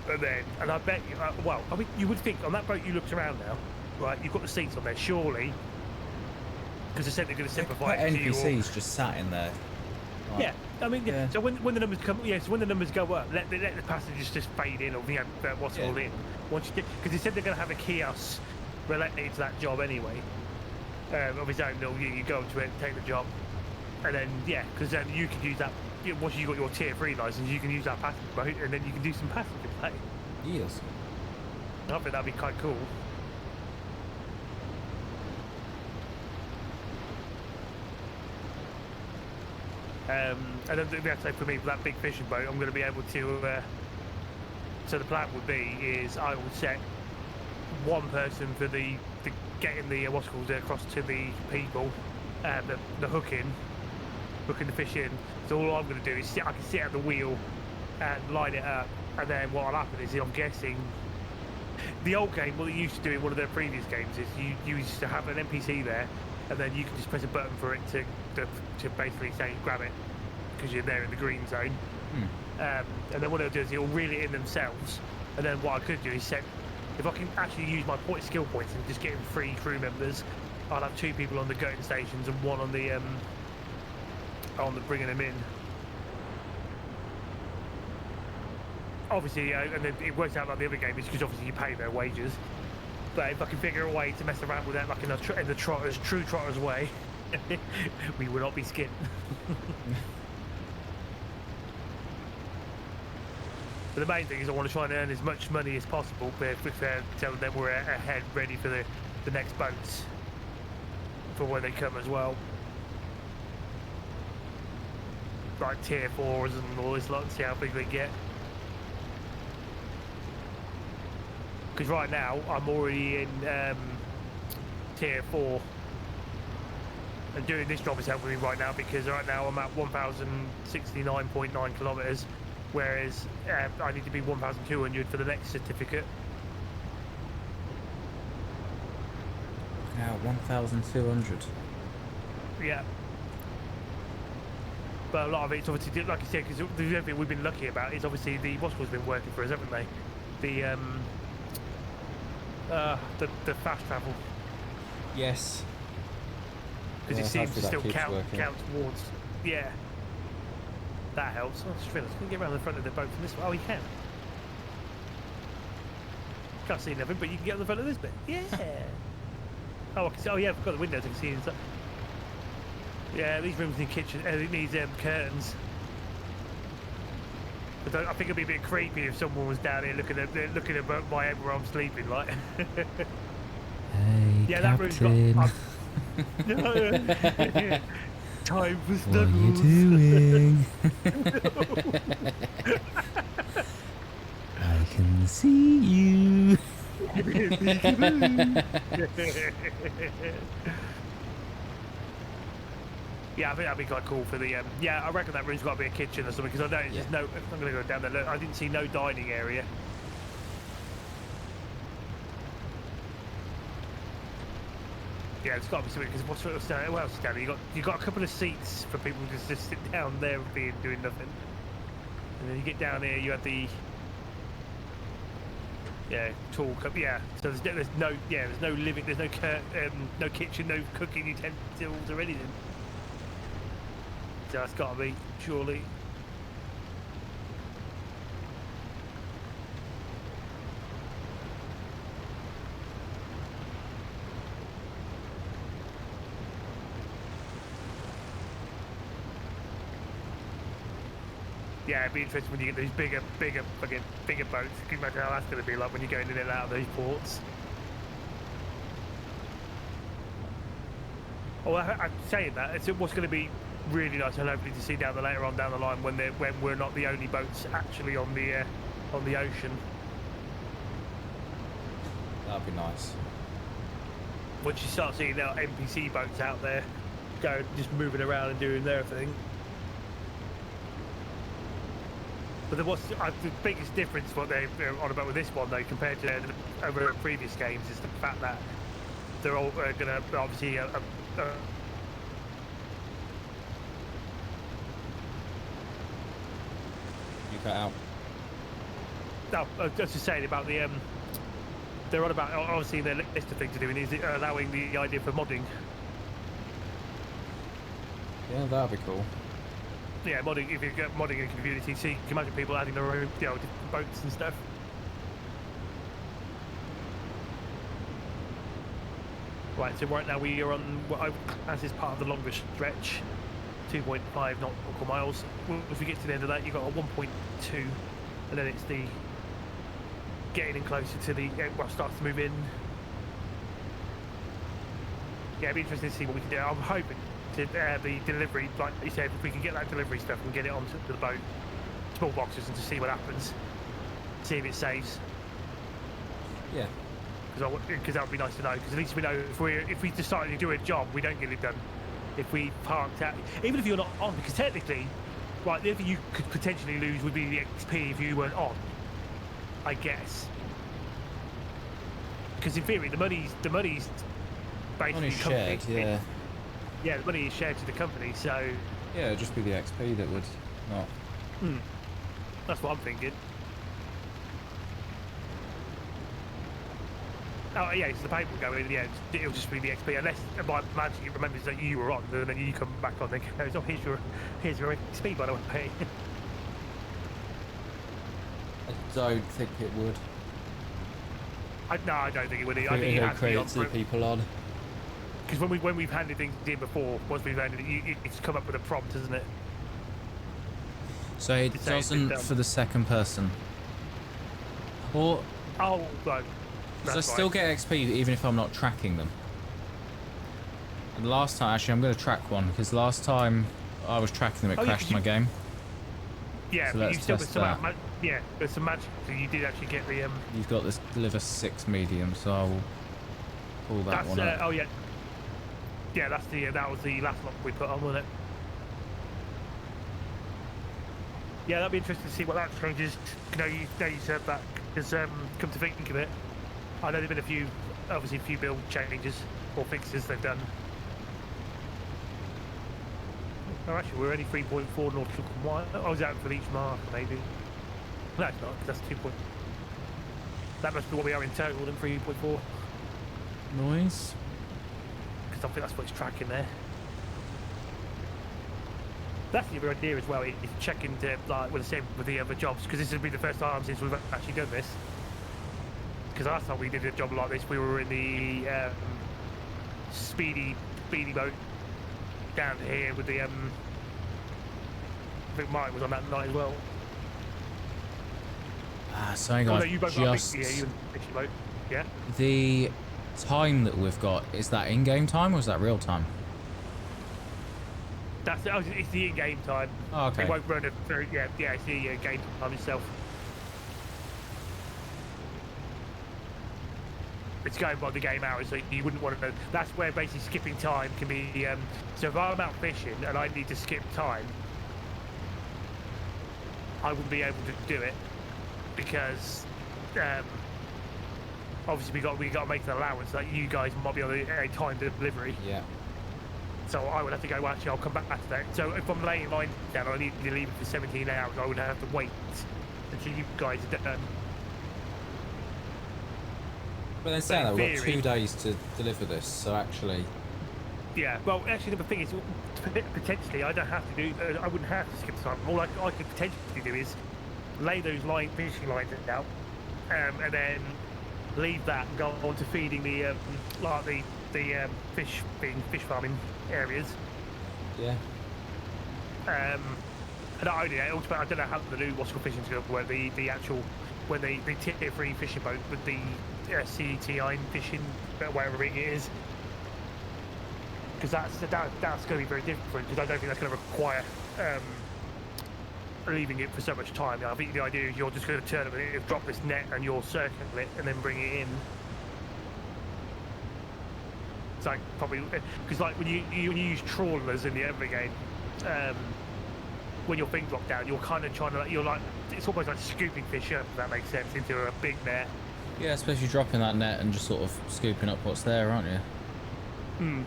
And I bet you, well, I mean, you would think on that boat you looked around now, right? You've got the seats on there, surely, because they said they're going to simplify it. NPCs just sat in there. Right. Yeah, I mean, so when the numbers come, so when the numbers go up, let the passengers just fade in, or what's all in. Once you because they said they're going to have a kiosk related to that job anyway, of his own. You go to it, take the job, and then because then you can use that. Once you got your tier 3 license, you can use that passenger boat, and then you can do some passenger play. Yes. I think that'd be quite cool. And then we have to say for me, for that big fishing boat, I'm going to be able to. So the plan would be is I will set one person for the getting the what's called across to the people, the hooking the fish in. So all I'm going to do is I can sit at the wheel and line it up, and then what'll happen is I'm guessing the old game, what they used to do in one of their previous games is you used to have an NPC there, and then you can just press a button for it to basically say grab it because you're there in the green zone. And then what they'll do is they'll reel it in themselves, and then what I could do is set, if I can actually use my skill points and just get 3 crew members, I'll have 2 people on the gutting stations and 1 on the bringing them in. Obviously, and then it works out like the other game is because obviously you pay their wages. But if I can figure a way to mess around with that, like in the true trotter's way, we will not be skinned. But the main thing is I want to try and earn as much money as possible, tell them we're ahead, ready for the next boats for when they come as well. Like tier 4s and all this lot, and see how big they get. Because right now I'm already in tier 4, and doing this job is helping me right now because right now I'm at 1,069.9 kilometers, whereas I need to be 1,200 for the next certificate. Now 1,200. Yeah. But a lot of it's obviously, like I said, because the other thing we've been lucky about is obviously the Moscow's been working for us, haven't they? The fast travel. Yes. Because it seems to still count towards. Yeah. That helps. Oh, I just realised, can you get around the front of the boat from this way? Oh, you can. Can't see nothing, but you can get on the front of this bit. Yeah. Oh, I can see. Oh, yeah, I've got the windows. I can see inside. Yeah, these rooms need kitchen. It needs curtains. But I think it'd be a bit creepy if someone was down here looking at my head where I'm sleeping, like. Hey, yeah, Captain. that room's got. Time for What are you snuggles. doing? I can see you. Yeah, I think that'd be quite cool for the. Yeah, I reckon that room's got to be a kitchen or something because I know there's no. I'm gonna go down there. Look, I didn't see no dining area. Yeah, it's got to be something because what's down? What else is down there? You got a couple of seats for people to just sit down there and doing nothing. And then you get down here, you have the. Yeah, tall cup. Yeah, so there's no living, there's no kitchen, no cooking utensils or anything. So that's got to be surely. Yeah, it'd be interesting when you get these bigger boats. Can you imagine how that's going to be like when you're going in and out of those ports? Oh, I'm saying that. It's what's going to be really nice and hopefully to see later on down the line when we're not the only boats actually on the ocean. That'd be nice. Once you start seeing our NPC boats out there, just moving around and doing their thing. But the biggest difference what they're on about with this one though compared to over previous games is the fact that they're all going to obviously You cut out. no, I was just saying about the they're on about obviously their list of things to do and is it allowing the idea for modding. Yeah, that'd be cool. Yeah, modding, if you get modding in community, see, you can imagine people adding their own, different boats and stuff. Right, so right now we are on what as is part of the longest stretch, 2.5 nautical miles. Well, if we get to the end of that, you've got a 1.2, and then it's the getting in closer to the, starts to move in. Yeah, it'd be interesting to see what we can do. I'm hoping to the delivery, like you said, if we can get that delivery stuff and get it onto the boat, small boxes, and to see what happens, see if it saves. Yeah. Because that would be nice to know. Because at least we know if we decided to do a job, we don't get it done. If we parked out, even if you're not on, because technically, right, the other thing you could potentially lose would be the XP if you weren't on. I guess. Because in theory, the money's basically Money shared, yeah. Yeah, the money is shared to the company, so... Yeah, it'd just be the XP that would not... That's what I'm thinking. Oh, yeah, it's the payment will go in, yeah, it'll just be the XP, unless by magic it remembers that you were on, and then you come back on and goes, oh, here's your XP, by the way. I don't think it would. No, I don't think it would. I think think it it has to be on creates the people on. Because when we've handed things in before, once we've handed it, it's come up with a prompt, isn't it? So it doesn't for the second person. Or oh, right. So I still get XP even if I'm not tracking them. And last time, actually, I'm going to track one because last time I was tracking them, it crashed my game. Yeah, so but let's you still test got that. yeah, there's some magic. So you did actually get the You've got this deliver 6 medium, so I will pull that one up. Oh yeah. Yeah, that's that was the last lot we put on, wasn't it? Yeah, that'd be interesting to see what that changes. You said that because come to think of it, I know there've been a few build changes or fixes they've done. Oh, actually, we're only 3.4 nautical miles. I was out for each mark, maybe. No, it's not, because that's 2. That must be what we are in total, then 3.4. Noise. Because I think that's what it's tracking there. That's the other idea as well, is checking to, like, with the other jobs, because this would be the first time since we've actually done this. Because last time we did a job like this, we were in the speedy boat down here with the I think Mike was on that night as well. So hang on, no, you both just you and Fishy boat. Yeah. the time that we've got, is that in-game time or is that real time? It's the in-game time. Oh, okay. It won't run it through. Yeah, it's the game time itself. It's going by the game hours, so you wouldn't want to. That's where basically skipping time can be. So if I'm out fishing and I need to skip time, I wouldn't be able to do it because obviously we got to make an allowance that you guys might be on a time delivery. Yeah. So I would have to go, well, actually, I'll come back to that. So if I'm laying mine down, I need to leave it for 17 hours, I would have to wait until you guys are done. But then saying that, we've got 2 days to deliver this, so actually... Yeah, well, actually, the thing is, potentially, I don't have to do, I wouldn't have to skip time. All I could potentially do is lay those fishing lines out, and then leave that and go on to feeding the, fish farming areas. Yeah. And ultimately, I don't know how to do what's called fishing skill, where the actual, when the tier 3 fishing boat with the CTI fishing, whatever it is, because that's going to be very different. Because I don't think that's going to require leaving it for so much time. I think the idea is you're just going to turn it, drop this net, and you'll circle it, and then bring it in. It's like probably because like when you use trawlers in the other game, when your thing dropped down, you're kind of trying to it's almost like scooping fish up, if that makes sense, into a big net. Yeah, especially dropping that net and just sort of scooping up what's there, aren't you? Hmm.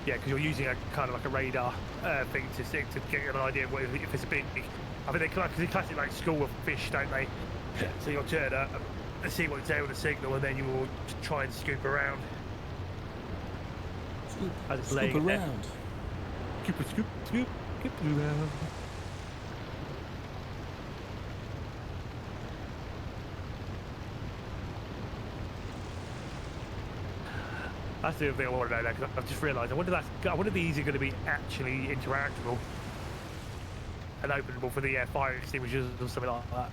Yeah, because you're using a kind of like a radar thing to get an idea of if it's a big. I think they classic like school of fish, don't they? Yeah. So you'll turn up and see what's there with the signal, and then you will try and scoop around. Scoop around. Scoop around. That's the thing I want to know now, because I've just realised. I wonder if these are going to be actually interactable and openable for the fire extinguishers or something like that.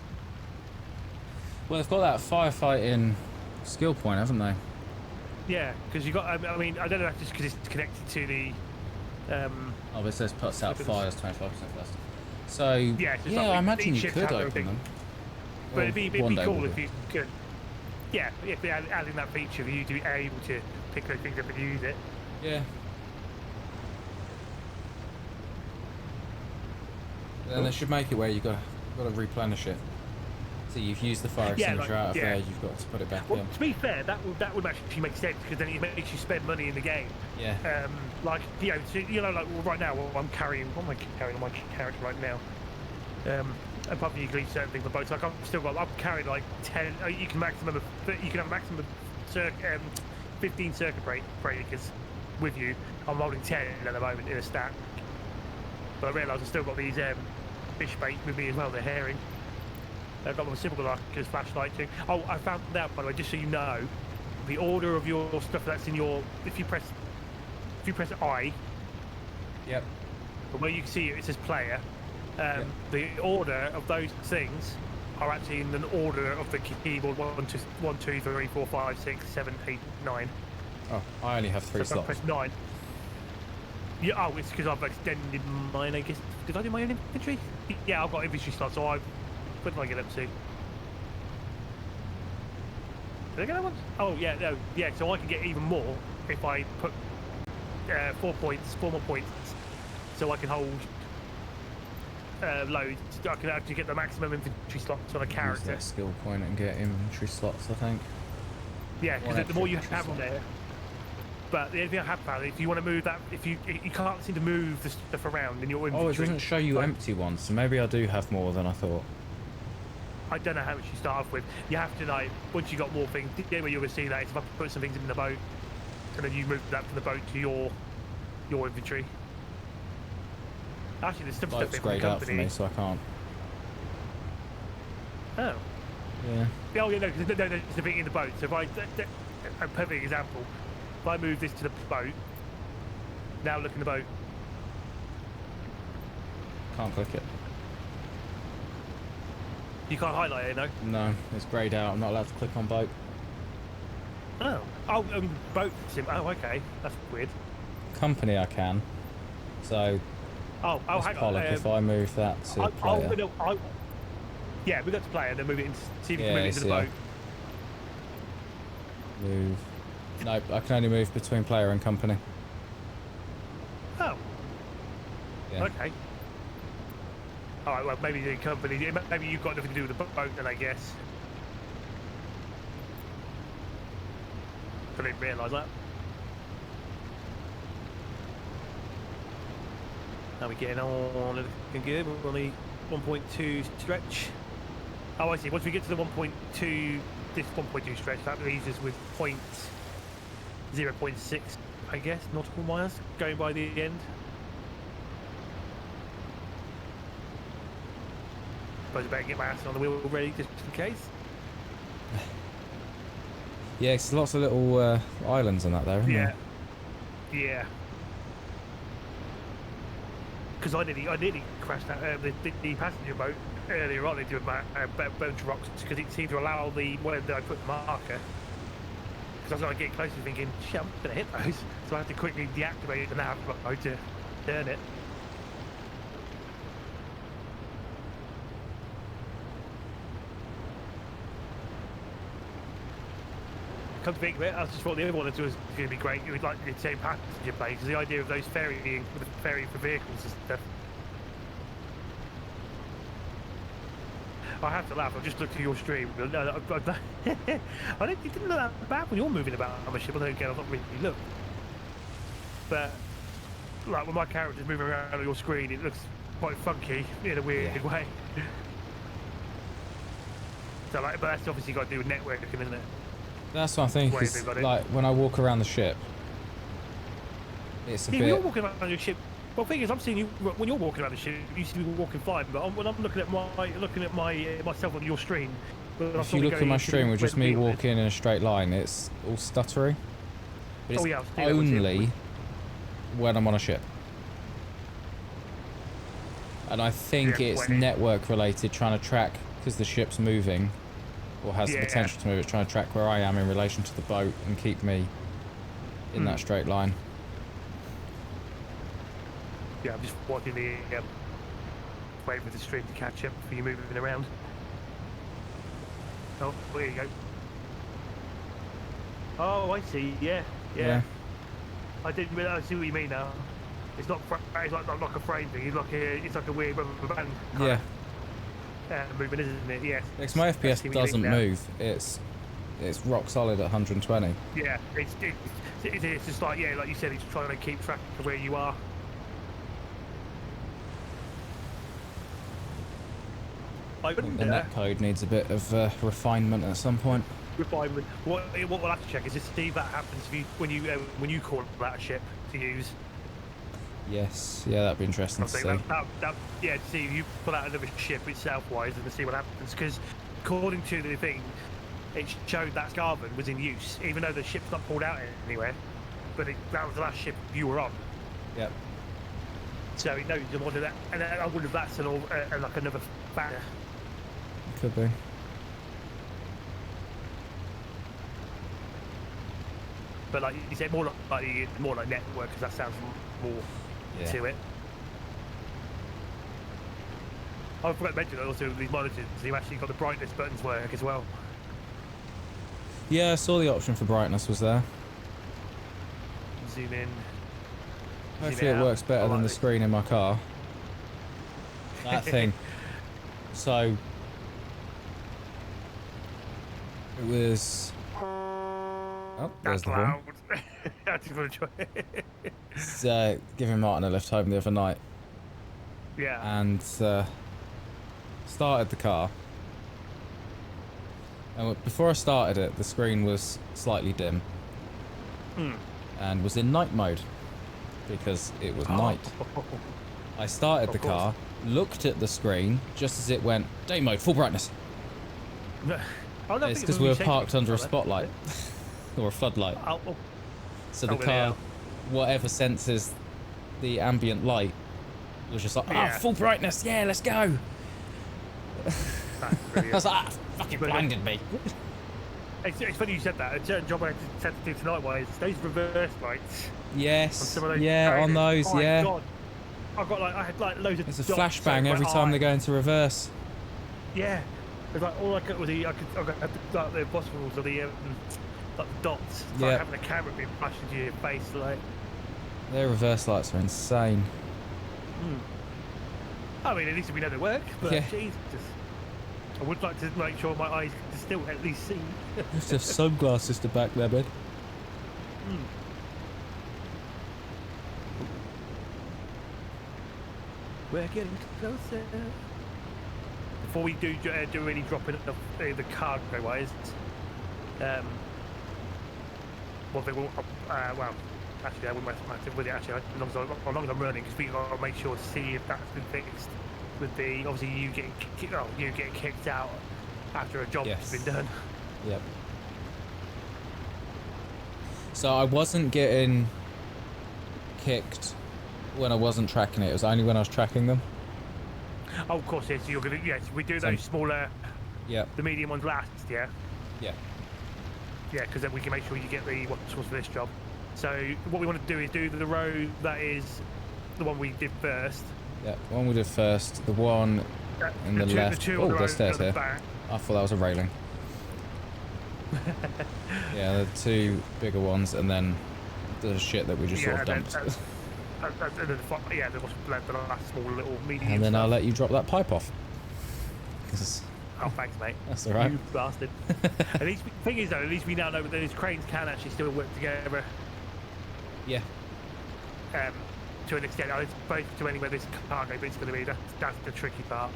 Well, they've got that firefighting skill point, haven't they? Yeah, because you got. I mean, I don't know if it's because it's connected to the. Oh, but it says puts out fires 25% faster. So yeah, like I imagine you could open them. But it'd be cool if be. you could. Yeah, if they adding that feature for you to be able to pick those things up and use it. Yeah. Then they should make it where you've got to replenish it. So you've used the fire extinguisher out of there, you've got to put it back in. To be fair, that would actually make sense, because then it makes you spend money in the game. Yeah. Like like right now, I'm carrying. What am I carrying on my character right now? Apart from you can leave certain things on boats, like I'm carrying like 10. You can have a maximum of 15 circuit breakers with you. I'm holding 10 at the moment in a stack. But I realise I've still got these fish bait with me as well. They're herring. I've got my simple markers, flashlight too. Oh, I found out, by the way, just so you know, the order of your stuff that's in your. If you press I. Yep. But where you can see it says player. The order of those things are actually in an order of the keyboard 1, 2, 3, 4, 5, 6, 7, 8, 9. Oh, I only have 3 so slots. If I press 9. Yeah, oh, it's because I've extended mine, I guess. Did I do my own inventory? Yeah, I've got inventory slots, so what did I get up to? Did I get that one? Oh, yeah, no, yeah, so I can get even more if I put 4 more points, so I can hold loads. I can actually get the maximum inventory slots on a character. Use that skill point and get inventory slots, I think. Yeah, because the more you have on there. But the only thing I have found, if you want to move that, if you can't seem to move the stuff around in your inventory. Oh, it doesn't show you empty ones, so maybe I do have more than I thought. I don't know how much you start off with. You have to, like, once you got more things, the only way you're going to see that is if I put some things in the boat, and then you move that from the boat to your inventory. Actually, there's some stuff in the grayed out for company. me, so I can't. Oh. Yeah. Oh, yeah, no, because there's the thing in the boat. So if I, a perfect example, if I move this to the boat, now look in the boat. Can't click it. You can't highlight it, no? No, it's greyed out. I'm not allowed to click on boat. Oh. Oh, boat sim. Oh, okay. That's weird. Company I can. So, Oh, hang Pollock, on. if I move that to player. Yeah, we got to player, then move it into, see if you Yeah, can move it into the boat. Move. Nope, I can only move between player and company. Oh. Yeah. Okay. Alright, well, maybe the company, maybe you've got nothing to do with the boat then, I guess. I didn't realise that. How are we getting on? Looking good. We're on the 1.2 stretch. Oh, I see. Once we get to the 1.2, this 1.2 stretch, that leaves us with 0.6, I guess, nautical miles going by the end. Suppose I better get my ass on the wheel ready just in case. Yeah, it's lots of little islands and that there, isn't there? Yeah. Because I nearly crashed that, the passenger boat earlier on into a bunch of rocks because it seemed to allow where I put the marker. Because I was like getting closer thinking, shit, I'm going to hit those. So I had to quickly deactivate the nav mode to turn it. Come to think of it, I just thought the other one was going to be great. It would like the same passenger plane because the idea of those ferrying for vehicles and stuff. I have to laugh. I've just looked at your stream. It didn't look that bad when you're moving about on a ship. Although again, I've not really looked. But like when my character's moving around on your screen, it looks quite funky in a weird way. So like, but that's obviously got to do with networking, isn't it? That's what I think. Is, like when I walk around the ship, it's a bit. When you're walking around your ship. Well, the thing is, I'm seeing you when you're walking around the ship. You seem to be walking fine, but when I'm looking at myself on your screen. If you look at my stream with just me walking in a straight line, it's all stuttery. But it's only when I'm on a ship. And I think it's network related, trying to track because the ship's moving. Or has the potential to move. It's trying to track where I am in relation to the boat and keep me in that straight line. Yeah, I'm just watching the waiting for the stream to catch up for you moving around. Oh, there you go. Oh, I see. Yeah. I didn't realise. I see what you mean now. It's not. It's like a frame thing. It's like a weird rubber band. Yeah. Moving, isn't it? Yes. Because my FPS doesn't move. It's rock solid at 120. Yeah, it's just like like you said, it's trying to keep track of where you are. I think the net code needs a bit of refinement at some point. Refinement. What we'll have to check is to see if that happens when you call that a ship to use. Yes, yeah, that'd be interesting to see. To see if you pull out another ship itself-wise and to see what happens. Because according to the thing, it showed that Scarven was in use, even though the ship's not pulled out anywhere. But that was the last ship you were on. Yep. So it knows you wanted that, and I wonder if that's like another factor. Could be. But like you said, more like network, because that sounds more to it. I forgot to mention that also these monitors, you've actually got the brightness buttons work as well. Yeah, I saw the option for brightness was there. Zoom in. Hopefully it works better than the screen in my car. That thing. So it was. Oh, there's the horn. Giving Martin a lift home the other night. Yeah. And started the car. And before I started it, the screen was slightly dim. And was in night mode because it was night. I started the car, looked at the screen just as it went day mode, full brightness. It's because we were parked under a spotlight or a floodlight. So the car, whatever senses the ambient light, was just like, full brightness, yeah, let's go. That's I brilliant. was like, fucking blinded me. It's funny you said that. A certain job I had to do tonight was those reverse lights. Yes. On some of those Yeah, on carriages. those, Oh my yeah. God. I had like loads of There's a dots flashbang over every my time they eyes. go into reverse. Yeah. It was like all I got was I got like the bottles or the like the dots. It's Yeah. like having a camera being flashed into your face, like. Their reverse lights are insane. I mean, at least we know they work. But Yeah. Jesus, I would like to make sure my eyes can still at least see. Just have sunglasses to back them in. We're getting closer. Before we do any dropping of the cargo wise, well, they will. Well, actually, I wouldn't mess with it. Actually, as long as I'm running, because we got to make sure to see if that's been fixed. With the obviously you getting kicked out after a job's Yes. been done. Yep. So I wasn't getting kicked when I wasn't tracking it. It was only when I was tracking them. Oh, of course, yes. You're gonna we do those smaller, Yep. the medium ones last, yeah. Yeah. Yeah, because then we can make sure you get the what's for this job. So what we want to do is do the road that is the one we did first. Yeah. The one we did first. The one in the left. two Oh, on the there's road stairs at the here. back. I thought that was a railing. Yeah, the two bigger ones, and then the shit that we just sort of dumped. And then yeah, there was the last small little medium. And then I'll stuff. let you drop that pipe off. 'Cause Oh, thanks, mate. that's all right. You bastard. At least, thing is though, at least we now know that those cranes can actually still work together. Yeah. To an extent, I suppose to anywhere this cargo bit's going to be. That's the tricky part.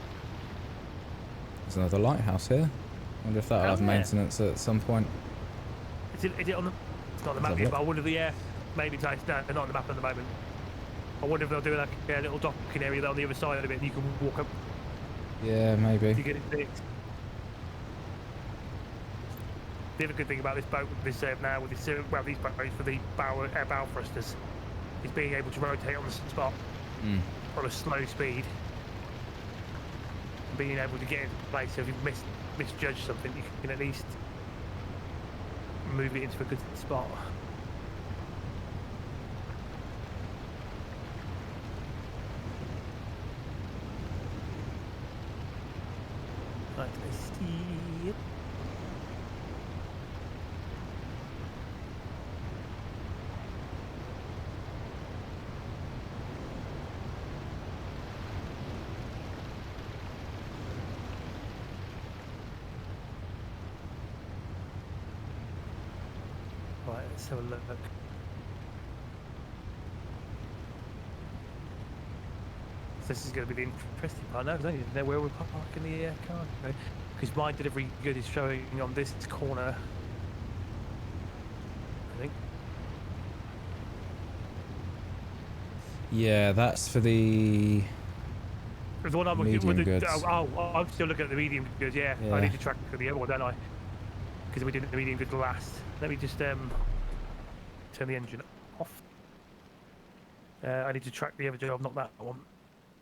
There's another lighthouse here. Wonder if that'll Oh, have yeah. maintenance at some point. Is it on the? It's not on the Let's map have a yet, look. but I wonder if maybe it's like, no, they're not on the map at the moment. I wonder if they'll do like a little docking area there on the other side of it, and you can walk up Yeah, maybe. to get it fixed. The other good thing about this boat, with this now with this well, these boats for the bow thrusters, is being able to rotate on the spot on a slow speed, being able to get into place. So if you've misjudged something, you can at least move it into a good spot. Right, let's see. Right, let's have a look. So this is going to be the interesting part now, because I need to know where we're parking the car. Because my delivery good is showing on this corner, I think. Yeah, that's for the... The one I'm looking medium with goods. I'm still looking at the medium goods, yeah. Yeah. I need to track the other one, don't I? Because we did the medium goods last. Let me just turn the engine off. I need to track the other job, not that one.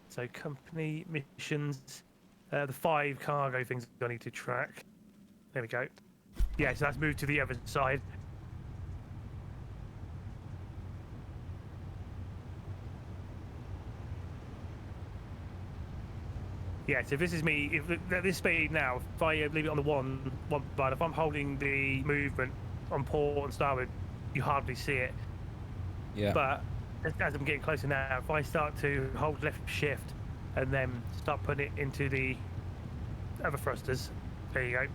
So company missions, the 5 cargo things I need to track. There we go. Yeah, so that's moved to the other side. Yeah, so if this is me, if at this speed now, if I leave it on the one but if I'm holding the movement on port and starboard, you hardly see it. Yeah. But as I'm getting closer now, if I start to hold left shift and then start putting it into the other thrusters, there you go.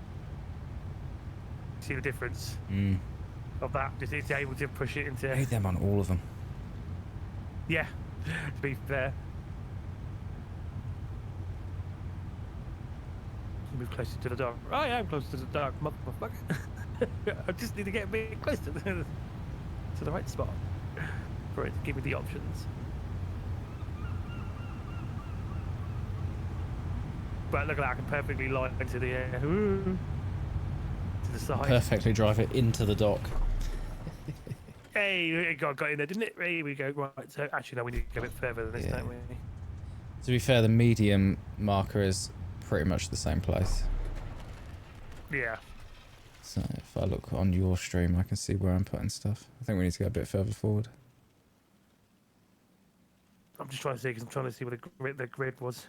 See the difference of that? Just it's able to push it into. I hate them on all of them. Yeah, to be fair. Move closer to the dark. I am close to the dark, motherfucker. I just need to get a bit closer to the right spot for it to give me the options. But look at that, I can perfectly line into the to the side. Perfectly drive it into the dock. Hey, it got in there, didn't it? Here we go. Right, so actually, no, we need to go a bit further than this, Yeah. don't we? To be fair, the medium marker is pretty much the same place. Yeah. So if I look on your stream, I can see where I'm putting stuff. I think we need to go a bit further forward. I'm just trying to see because I'm trying to see what the grid was.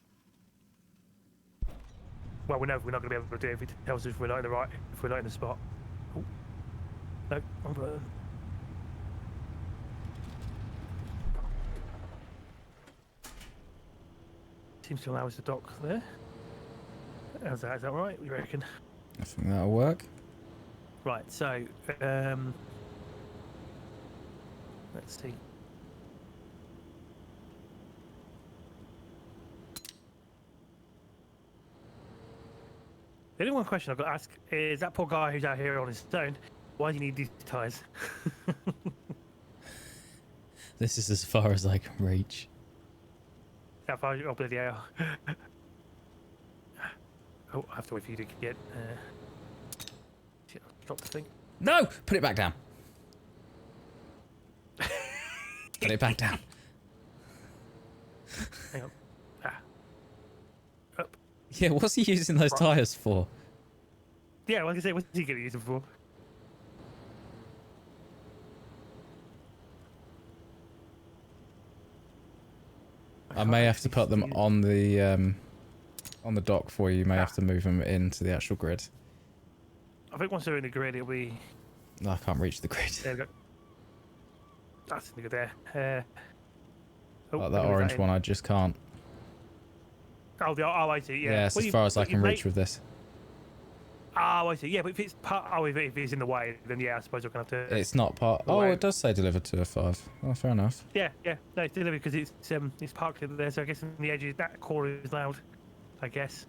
Well, we know we're not going to be able to do it if it tells us if we're not in the right, if we're not in the spot. Oh. No, wrong button. Seems to allow us to dock there. How's that? Is that right? You reckon? I think that'll work. Right. So, let's see. The only one question I've got to ask is that poor guy who's out here on his own, why do you need these tyres? This is as far as I can reach. How far? Oh, bloody hell. Oh, I have to wait for you to get... shit, I'll drop the thing. No! Put it back down. Put it back down. Hang on. Up. Yeah, what's he using those tyres for? Yeah, like I say, what's he going to use them for? I may have to put them on the dock for you. You may have to move them into the actual grid. I think once they're in the grid, it'll be... No, I can't reach the grid. There we go. That's in the good there. Like that orange one, I just can't. Oh, I see, yeah. Yeah, it's as far as I can reach with this. Oh, I see. Yeah, but if it's part... Oh, if it's in the way, then yeah, I suppose we're going to have to... It's not part... Oh, it does say delivered to a 5. Oh, fair enough. Yeah. No, it's delivered because it's parked there, so I guess in the edges, that core is loud, I guess.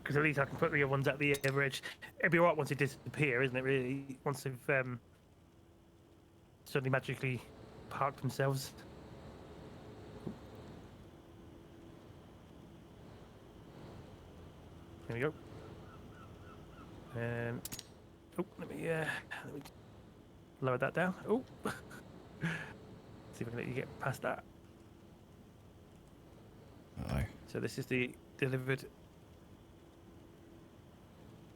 Because at least I can put the other ones at the other edge. It'd be alright once they disappear, isn't it, really? Once they've suddenly magically parked themselves. There we go. Oh, let me lower that down. Oh, see if I can let you get past that. Uh-oh. So this is the delivered.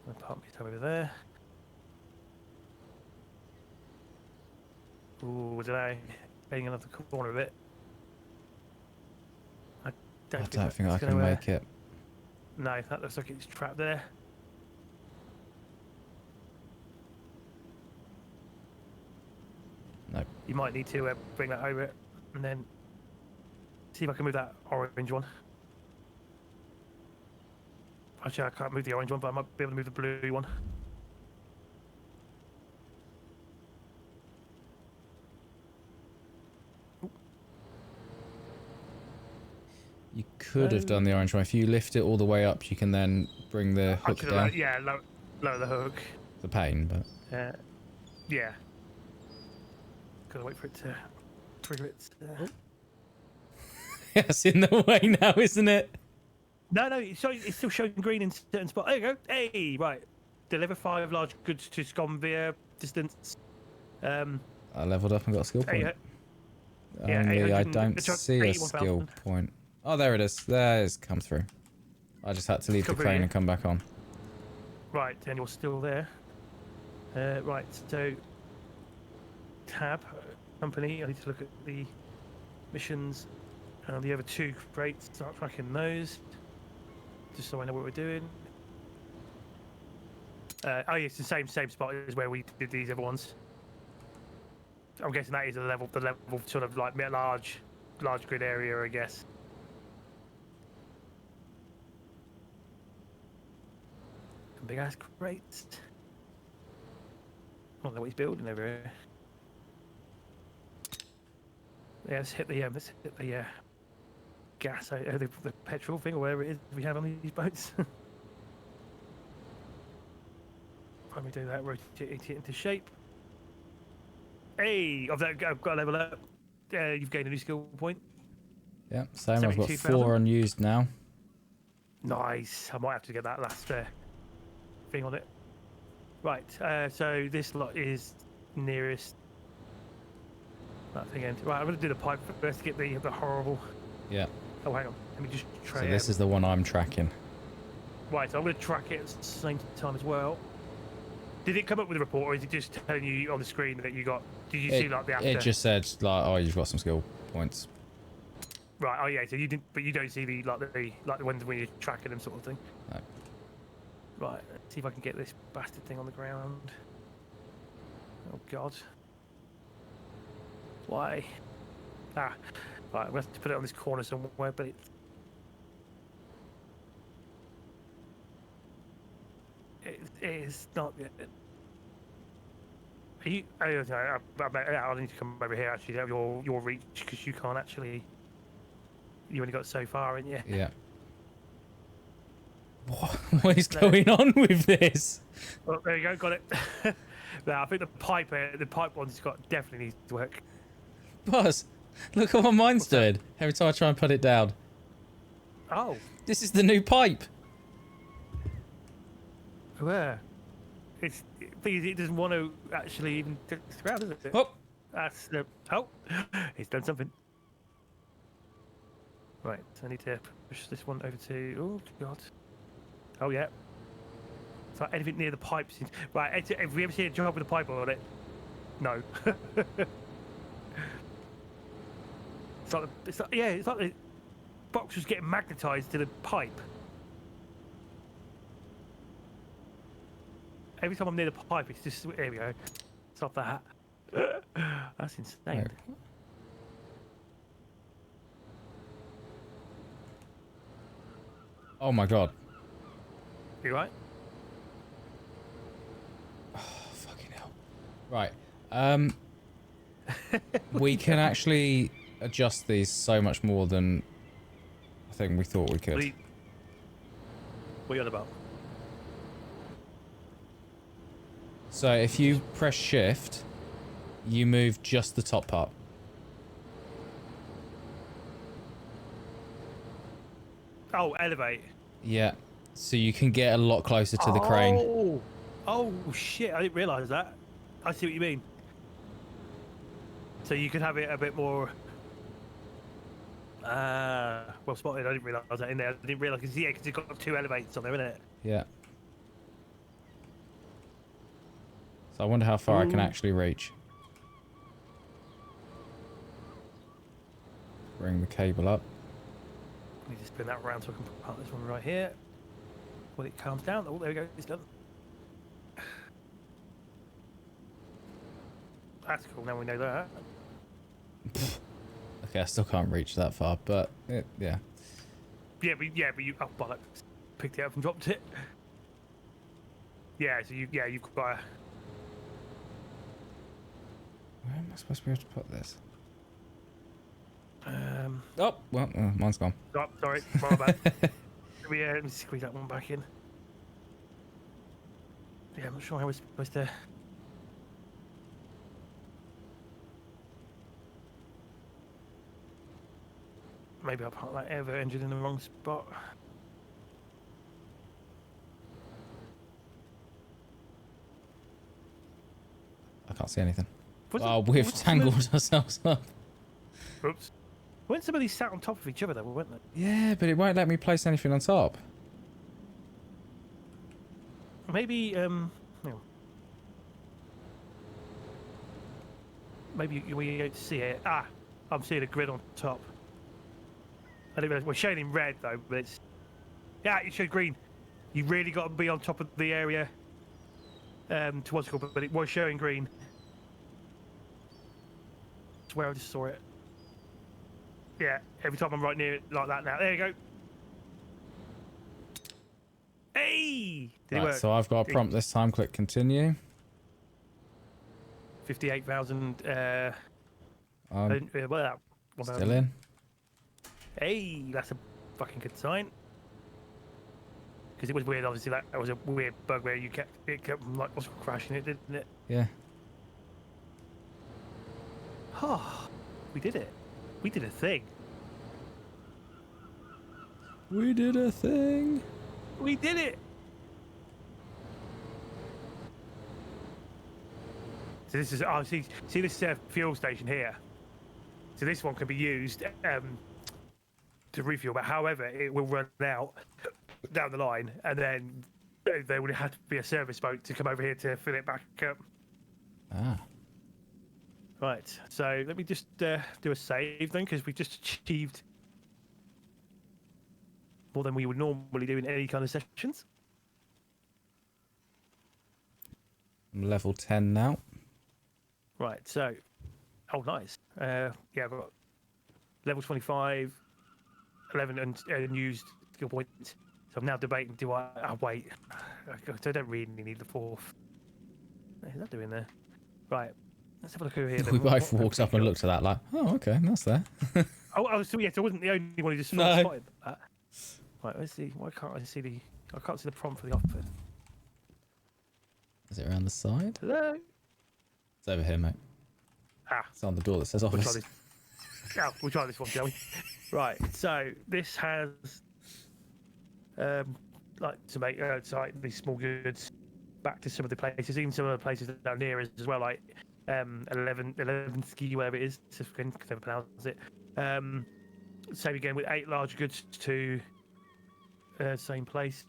I'll park my tab over there. Ooh, delay. Banging another corner of it. I don't think I can make it. No, that looks like it's trapped there. No. You might need to bring that over it and then see if I can move that orange one. Actually, I can't move the orange one, but I might be able to move the blue one. You could have done the orange one. If you lift it all the way up, you can then bring the hook down. Yeah, lower the hook. The pain, but... Yeah. Gotta wait for it to trigger it. It's in the way now, isn't it? No, it's still showing green in certain spots. There you go. Hey, right. Deliver 5 large goods to Scum via distance. I leveled up and got a skill point. Yeah, I don't see a skill point. Oh, there it is. There it's come through. I just had to leave the crane and come back on. Right, and you're still there. Right, so tab company. I need to look at the missions and the other 2 crates. Start tracking those, just so I know what we're doing. Oh, yeah, it's the same spot as where we did these other ones. I'm guessing that is the level sort of like large grid area, I guess. Big ass crates. I don't know what he's building over here. Yeah, let's hit the gas, the petrol thing, or whatever it is we have on these boats. Let me do that. Rotate it into shape. Hey, I've got a level up. You've gained a new skill point. Yeah, same. I've got 4 unused now. Nice. I might have to get that last thing on it. Right. So this lot is nearest that thing end. Right, I'm gonna do the pipe first to get the horrible. Yeah. Oh, hang on. Let me just try. So this is the one I'm tracking. Right, so I'm gonna track it at the same time as well. Did it come up with a report, or is it just telling you on the screen that you got? Did you see like the after? It just said like, oh, you've got some skill points. Right. Oh yeah. So you didn't, but you don't see the ones when you're tracking them, sort of thing. No. Right. Let's see if I can get this bastard thing on the ground. Oh God. Why? Ah. Right. We have to put it on this corner somewhere, but it is not good. Are you? I need to come over here actually. Have your reach, because you can't actually. You only got so far, ain't you? Yeah. What is going on with this? Oh, there you go, got it. No, I think the pipe one's definitely needs to work. Boss, look at what mine's doing. Every time I try and put it down. Oh. This is the new pipe. Where? It doesn't want to actually even touch the ground, does it? Oh. That's the. Oh, he's done something. Right, so I need to push this one over to. Oh God. Oh yeah. So anything near the pipes. Right, have we ever seen a job with a pipe on it? No. it's like the box was getting magnetised to the pipe. Every time I'm near the pipe, it's just there we go. Stop that. That's insane. Right. Oh my God. You right? Oh, fucking hell. Right. We can actually adjust these so much more than I think we thought we could. What are you on about? So if you press shift, you move just the top part. Oh, elevate. Yeah. So you can get a lot closer to the crane. Oh shit! I didn't realise that. I see what you mean. So you could have it a bit more. Well spotted. I didn't realise that in there. I didn't realise because it's got 2 elevates on there, isn't it? Yeah. So I wonder how far I can actually reach. Bring the cable up. Let me just spin that around so I can put this one right here. When it calms down. Oh, there we go. It's done. That's cool. Now we know that. Okay, I still can't reach that far, but yeah. Yeah, but you bollocks, picked it up and dropped it. Yeah, so you've got a. Where am I supposed to be able to put this? Oh, well, mine's gone. Oh, sorry, my bad. Let me squeeze that one back in. Yeah, I'm not sure how we're supposed to. Maybe I parked that air engine in the wrong spot. I can't see anything. We've tangled ourselves up. Oops. Weren't some of these sat on top of each other though, weren't they? Yeah, but it won't let me place anything on top. Maybe, maybe we don't see it. Ah, I'm seeing a grid on top. I think we're showing in red though, but it's... Yeah, it showed green. You really got to be on top of the area to what's it called, but it was showing green. That's where I just saw it. Yeah, every time I'm right near it like that now. There you go. Hey! Did it work? So I've got a prompt this time. Click continue. 58,000. Still in. Hey, that's a fucking good sign. Because it was weird, obviously. That was a weird bug where it kept like crashing it, didn't it? Yeah. Oh, we did it. We did a thing. We did a thing. We did it. So this is see this fuel station here. So this one can be used to refuel, but however, it will run out down the line, and then there would have to be a service boat to come over here to fill it back up. Ah. Right, so let me just do a save then, because we just achieved more than we would normally do in any kind of sessions. I'm level 10 now. Right, so, oh nice. Yeah, I've got level 25, 11 unused skill points. So I'm now debating, do I wait? I don't really need the 4th. What is that doing there? Right, let's have a look over here. We both walked up and looked at that like, oh, okay, that's there. So yes, I wasn't the only one who just No. spotted that. Right, let's see. Why can't I see I can't see the prompt for the offer. Is it around the side? Hello? It's over here, mate. Ah, It's on the door that says we'll try office. this. Yeah, we'll try this one, shall we? Right, so this has like to make like these small goods back to some of the places, even some of the places that are near us as well, like 11 ski, whatever it is, I can never pronounce it. Same again with 8 large goods to same place.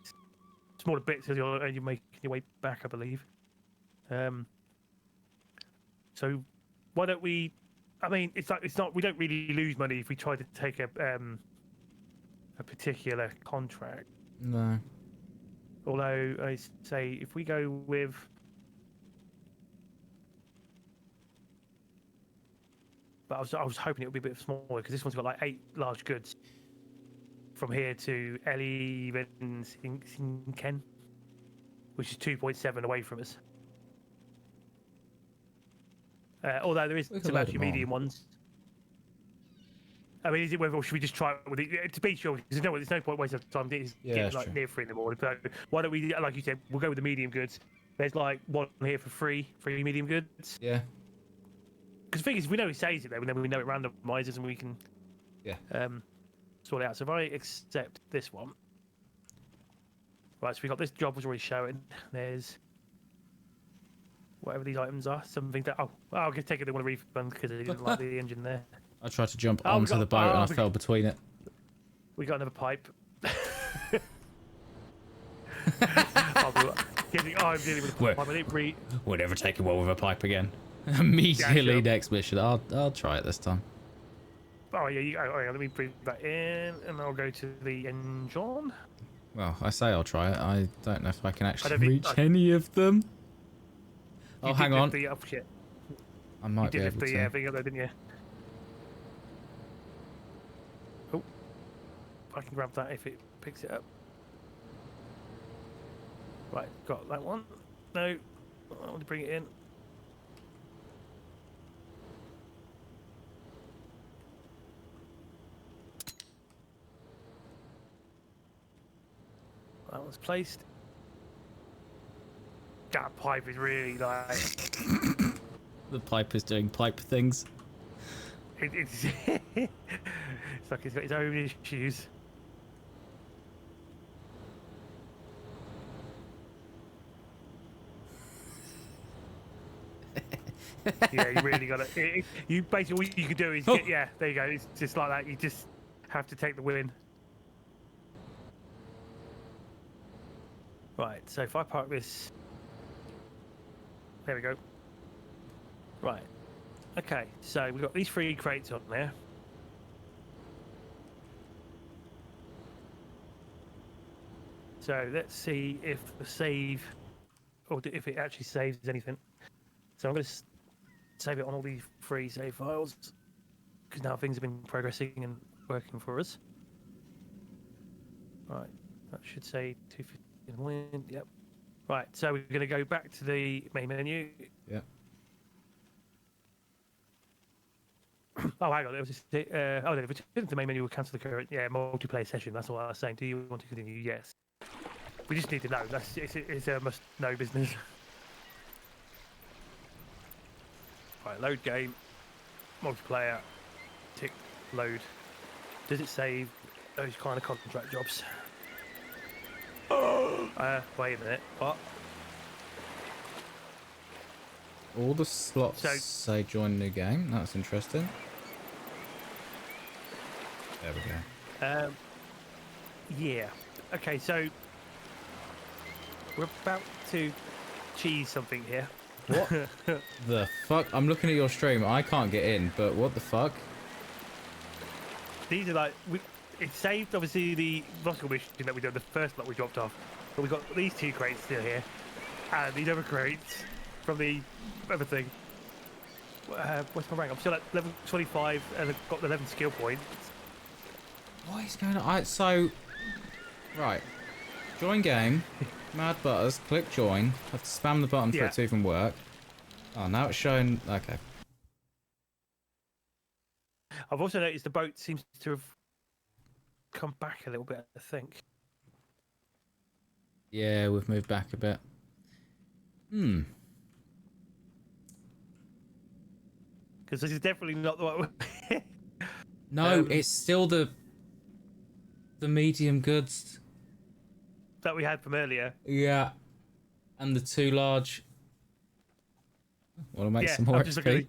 Smaller bits as you're making your way back, I believe. So why don't we? I mean, it's not. We don't really lose money if we try to take a particular contract. No. Although I say if we go with but I was hoping it would be a bit smaller because this one's got like 8 large goods from here to Ken, which is 2.7 away from us. Although there is some actually medium ones. I mean, is it whether or should we just try it with it to be sure? Because there's no point wasting time. It's getting like true. near 3 in the morning. So why don't we, like you said, we'll go with the medium goods. There's like one here for free medium goods. Yeah. Because the thing is, we know it says it there, and then we know it randomizes, and we can sort it out. So if I accept this one, right? So we got this job was already showing. There's whatever these items are. Something that I'll just take it. They want a refund because they didn't like the engine there. I tried to jump onto the boat and I fell between it. We got another pipe. I'm dealing with a pipe. I didn't read. We're never taking one with a pipe again. Immediately next mission. I'll try it this time. Oh yeah, let me bring that in, and I'll go to the engine. Well, I say I'll try it. I don't know if I can actually reach any of them. Oh, hang on. I might be able to. You did thing up there, didn't you? Oh, I can grab that if it picks it up. Right, got that one. No, I want to bring it in. That one's placed. That pipe is really like... The pipe is doing pipe things. It's like it's got its own issues. Yeah, you really got it. You basically what you can do is there you go. It's just like that. You just have to take the win. Right. So if I park this, there we go. Right. Okay. So we've got these 3 crates on there. So let's see if the save, or if it actually saves anything. So I'm going to save it on all these 3 save files because now things have been progressing and working for us. Right, that should say 250 in wind. Yep. Right, so we're going to go back to the main menu. Yeah. Oh, hang on. There was just, no, if we turn to the main menu, we'll cancel the current multiplayer session. That's what I was saying. Do you want to continue? Yes. We just need to know. It's a must-know business. Right, load game, multiplayer, tick, load. Does it save those kind of contract jobs? Wait a minute. What? All the slots say join new game. That's interesting. There we go. Yeah. Okay, so we're about to cheese something here. What the fuck? I'm looking at your stream. I can't get in, but what the fuck? These are like it saved obviously the vertical mission that we did, the first lot we dropped off, but we got these 2 crates still here, and these other crates from the other thing. What's my rank? I'm still at level 25 and I've got 11 skill points. What is going on? Right. Join game. Mad Butters. Click join. Have to spam the button for it to even work. Oh, now it's showing. Okay. I've also noticed the boat seems to have come back a little bit, I think. Yeah, we've moved back a bit. Because this is definitely not the one. No, it's still the medium goods that we had from earlier. Yeah, and the 2 large. Want to make some more XP?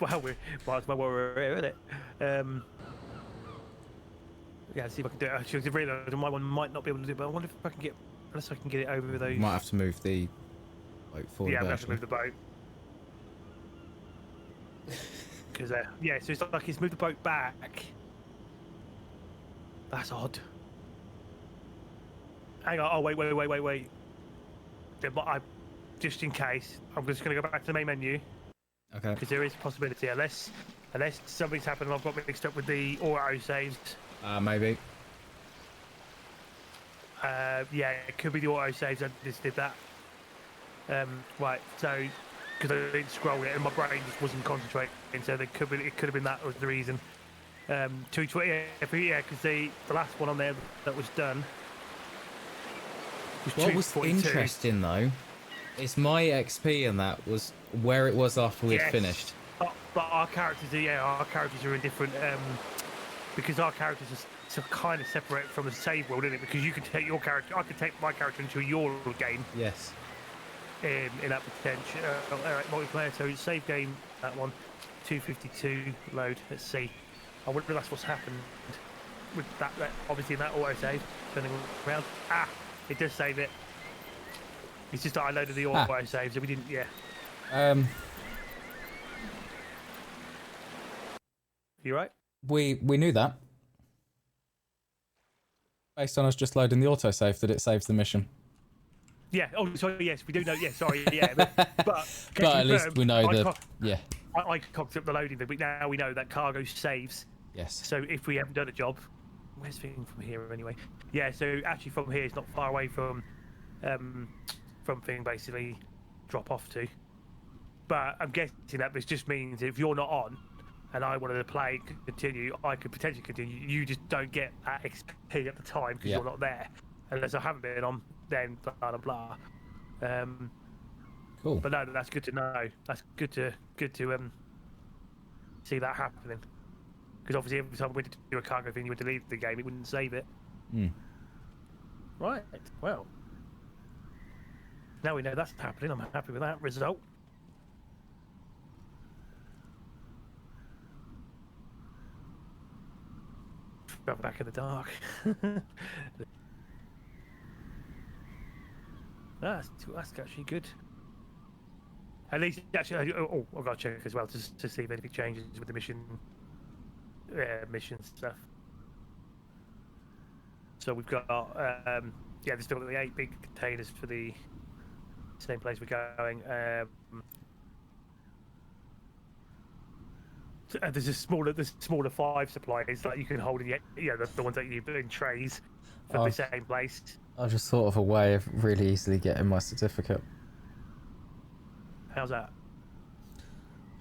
Well, might as well while we're here, isn't it? Yeah, see if I can do it. Actually, I realised my one might not be able to do it, but I wonder if I can get, unless I can get it over those. Might have to move the boat forward. Yeah, I have to move the boat. Because yeah, so it's like it's moved the boat back. That's odd. Hang on. Oh wait. Just in case, I'm just going to go back to the main menu. Okay. Because there is a possibility, unless something's happened and I've got mixed up with the auto saves. Maybe. Yeah, it could be the auto saves. I just did that. Right. So, because I didn't scroll it and my brain just wasn't concentrating, so it could have been that was the reason. 220. Yeah, because the last one on there that was done. What was interesting though, is my XP in that was where it was after we'd finished. But our characters are in different, because our characters are kind of separate from the save world, isn't it? Because you can take your character, I can take my character into your game. Yes. In that potential multiplayer, so save game, that one, 252 load. Let's see. I wonder if that's what's happened with that obviously in that auto save. Turning around. It does save it. It's just that I loaded the auto save, so we didn't. Yeah. You right? We knew that. Based on us just loading the autosave that it saves the mission. Yeah. Oh, sorry. Yes, we do know. Yeah. Sorry. Yeah. But at least we know that. Yeah. I cocked up the loading bit, but now we know that cargo saves. Yes. So if we haven't done a job, where's thing from here anyway? Yeah. So actually, from here, it's not far away from thing basically drop off to. But I'm guessing that this just means if you're not on, and I wanted to play continue, I could potentially continue. You just don't get that XP at the time because you're not there. Unless I haven't been on, then blah blah blah. Cool. But no, that's good to know. That's good to see that happening. Because obviously every time we went to do a cargo thing, you would delete the game, it wouldn't save it. Right. Well, now we know that's happening. I'm happy with that result. Back in the dark. That's actually good. At least, actually, I've got to check as well to see if anything changes with the mission stuff. So we've got, there's still the 8 big containers for the same place we're going. There's the smaller 5 supplies that you can hold in the ones that you put in trays for the same place. I just thought of a way of really easily getting my certificate. How's that?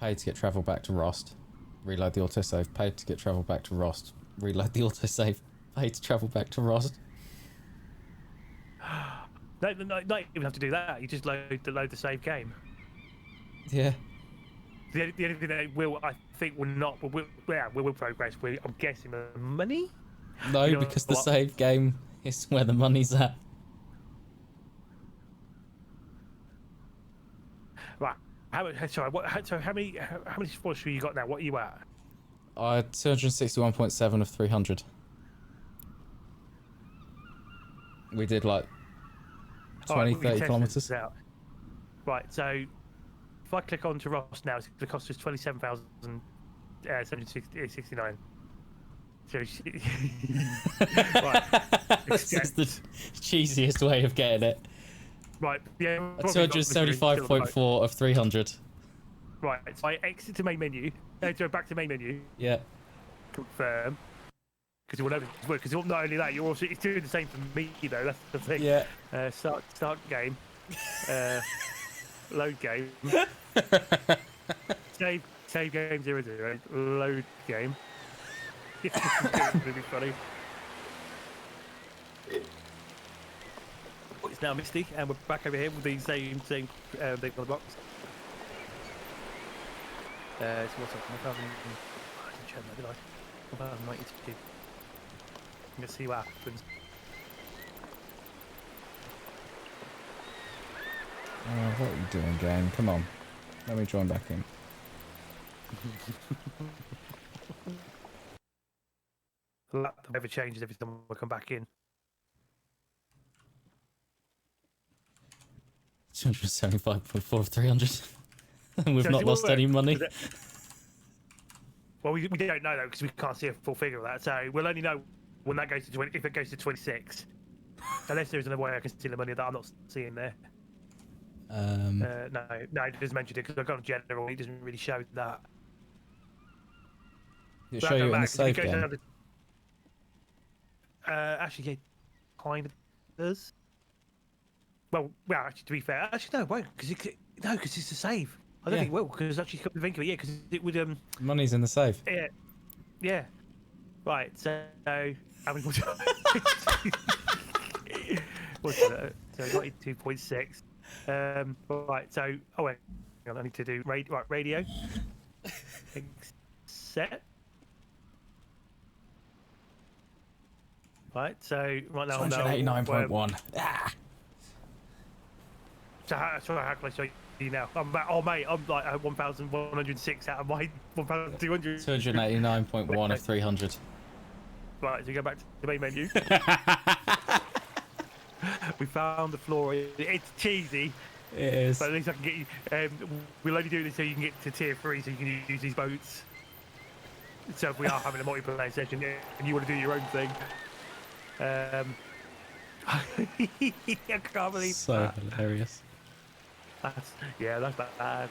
Paid to get travel back to Rost. Reload the autosave. Paid to get travel back to Rost. Reload the autosave. Paid to travel back to Rost. No, not even have to do that. You just load the save game. Yeah. The only thing that I think will progress. I'm guessing the money. No, because the save game is where the money's at. Right. How many spoilers have you got now? What are you at? I 261.7 of 300. We did like 20, 30 kilometers. Right, so if I click on to Ross now, it's going to cost us 27,769. So, right. This is the cheesiest way of getting it. Right, yeah. 275.4 of 300. Right, so I exit to main menu. Go back to main menu. Yeah. Confirm. Because it will know because not only that, you're also it's doing the same for me though. That's the thing. Yeah. Start game. Load game. save game 0, load game. This is going to be funny. It's now Misty, and we're back over here with the same thing on the box. So what's up? I didn't check that, did I? 1,092. Let's see what happens. What are you doing, game? Come on. Let me join back in. The laptop never changes every time I come back in. 275.4 of 300. And we've not lost any money. Well, we don't know though because we can't see a full figure of that. So we'll only know when that goes to 20, if it goes to 26. Unless there's another way I can see the money that I'm not seeing there. No, it doesn't mention it because I've got a general. It doesn't really show that. It show you in the save game. Actually, yeah, kind of does. Well, actually, to be fair, actually no, it won't because it's a save. I don't think it will because actually, come to think of it, because it would Money's in the safe. Yeah. Right. So how many? What's that? So 92.6. Right. So wait, hang on, I need to do radio. Set. Right. So right now 289.1. So how can I show you now? I'm like 1,106 out of my 1,200. 289.1 of 300. Right, so we go back to the main menu. We found the floor. It's cheesy. It is. But at least I can get you. We'll only do this so you can get to tier 3, so you can use these boats. So if we are having a multiplayer session and you want to do your own thing, I can't believe so that. Hilarious. That's bad.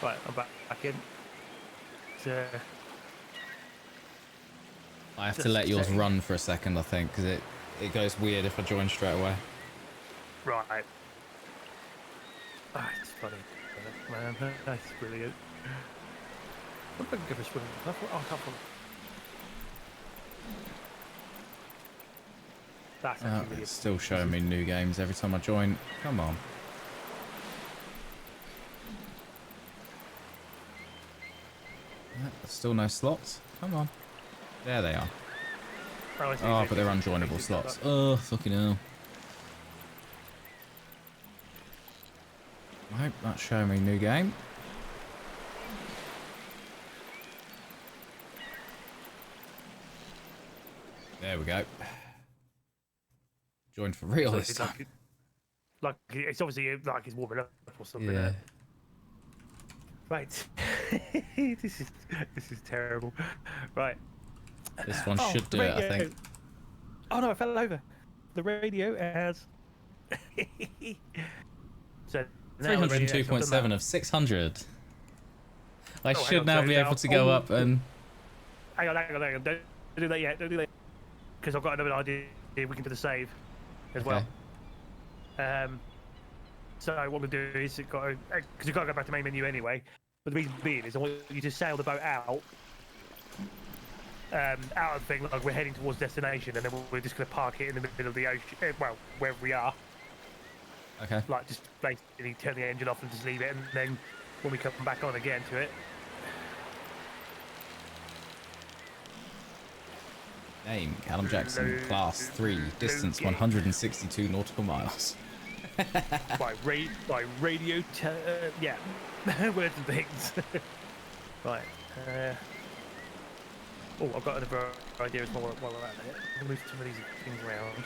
Right, I'm back in. I have to let yours run for a second, I think, because it goes weird if I join straight away. Right. It's funny. Man, that's brilliant. What if I can give a swim? I can't follow. That's actually really It's still showing me new games every time I join. Come on. Still no slots. Come on. There they are. Oh, but they're unjoinable slots. Oh, fucking hell. Nope, that's showing me new game. There we go. Joined for real this time. Like it's obviously like it's warming up or something. Yeah. Right. This is terrible. Right. This one should do it, I think. Oh no, I fell over. The radio has. So 302.7 of 600. I should now be able to go up and. Hang on. Don't do that yet. Don't do that. Because I've got another idea. We can do the save as well. So what we'll do is because you've got to go back to main menu anyway. But the reason being is I want you to sail the boat out of the thing, like we're heading towards destination, and then we're just going to park it in the middle of the ocean. Well, wherever we are. Okay. Like just basically turn the engine off and just leave it, and then when we come back on again to it. Name Callum Jackson, class 3, distance 162 nautical miles. by radio, yeah, words and things. Right, Oh, I've got another idea as well while we're at it. I'll move some of these things around.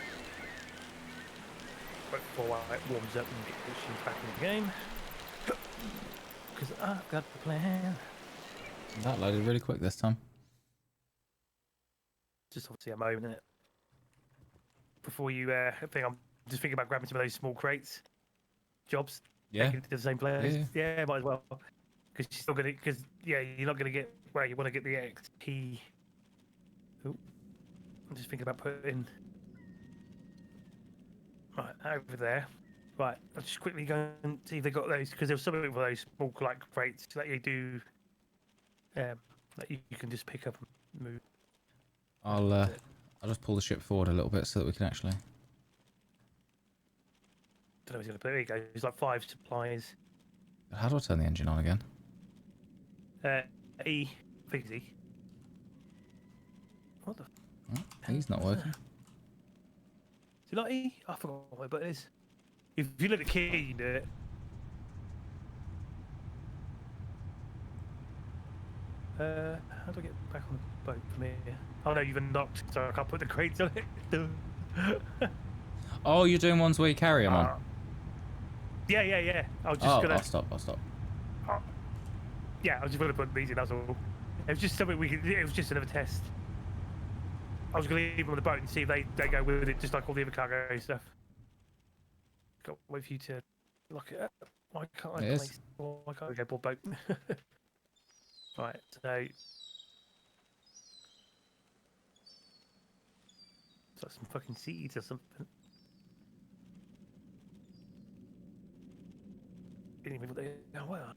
Right before it warms up and get machines back in the game. Because I've got the plan. That loaded really quick this time. Just obviously a moment, innit? Before you, I think I'm just thinking about grabbing some of those small crates. Jobs. Yeah. Taking it to the same place. Yeah. Yeah, might as well. Because you're still gonna, because yeah, you're not gonna get where you want to get the XP. Oh, I'm just thinking about putting right over there. Right, I'll just quickly go and see if they got those because there's something for those small like crates that you do, that you can just pick up and move. I'll just pull the ship forward a little bit so that we can actually. Don't know if he's gonna put. There you go. There's like 5 supplies. How do I turn the engine on again? E. I think it's E. What the? Oh, he's not working. Is it not E? I forgot what button it is. If you look at the key, you can do it. How do I get back on the boat from here? Oh no, you've unlocked, so I can't put the crates on it. Oh, you're doing ones where you carry them on? Yeah. I was just Oh, gonna. I'll stop. Yeah, I was just gonna put these in. That's all. It was just something we could. It was just another test. I was gonna leave them on the boat and see if they go with it, just like all the other cargo stuff. Got to wait for you to lock it up. Why can't I place? Why can't I go board boat? Right, so. It's like some fucking seeds or something. Anyway, what they were.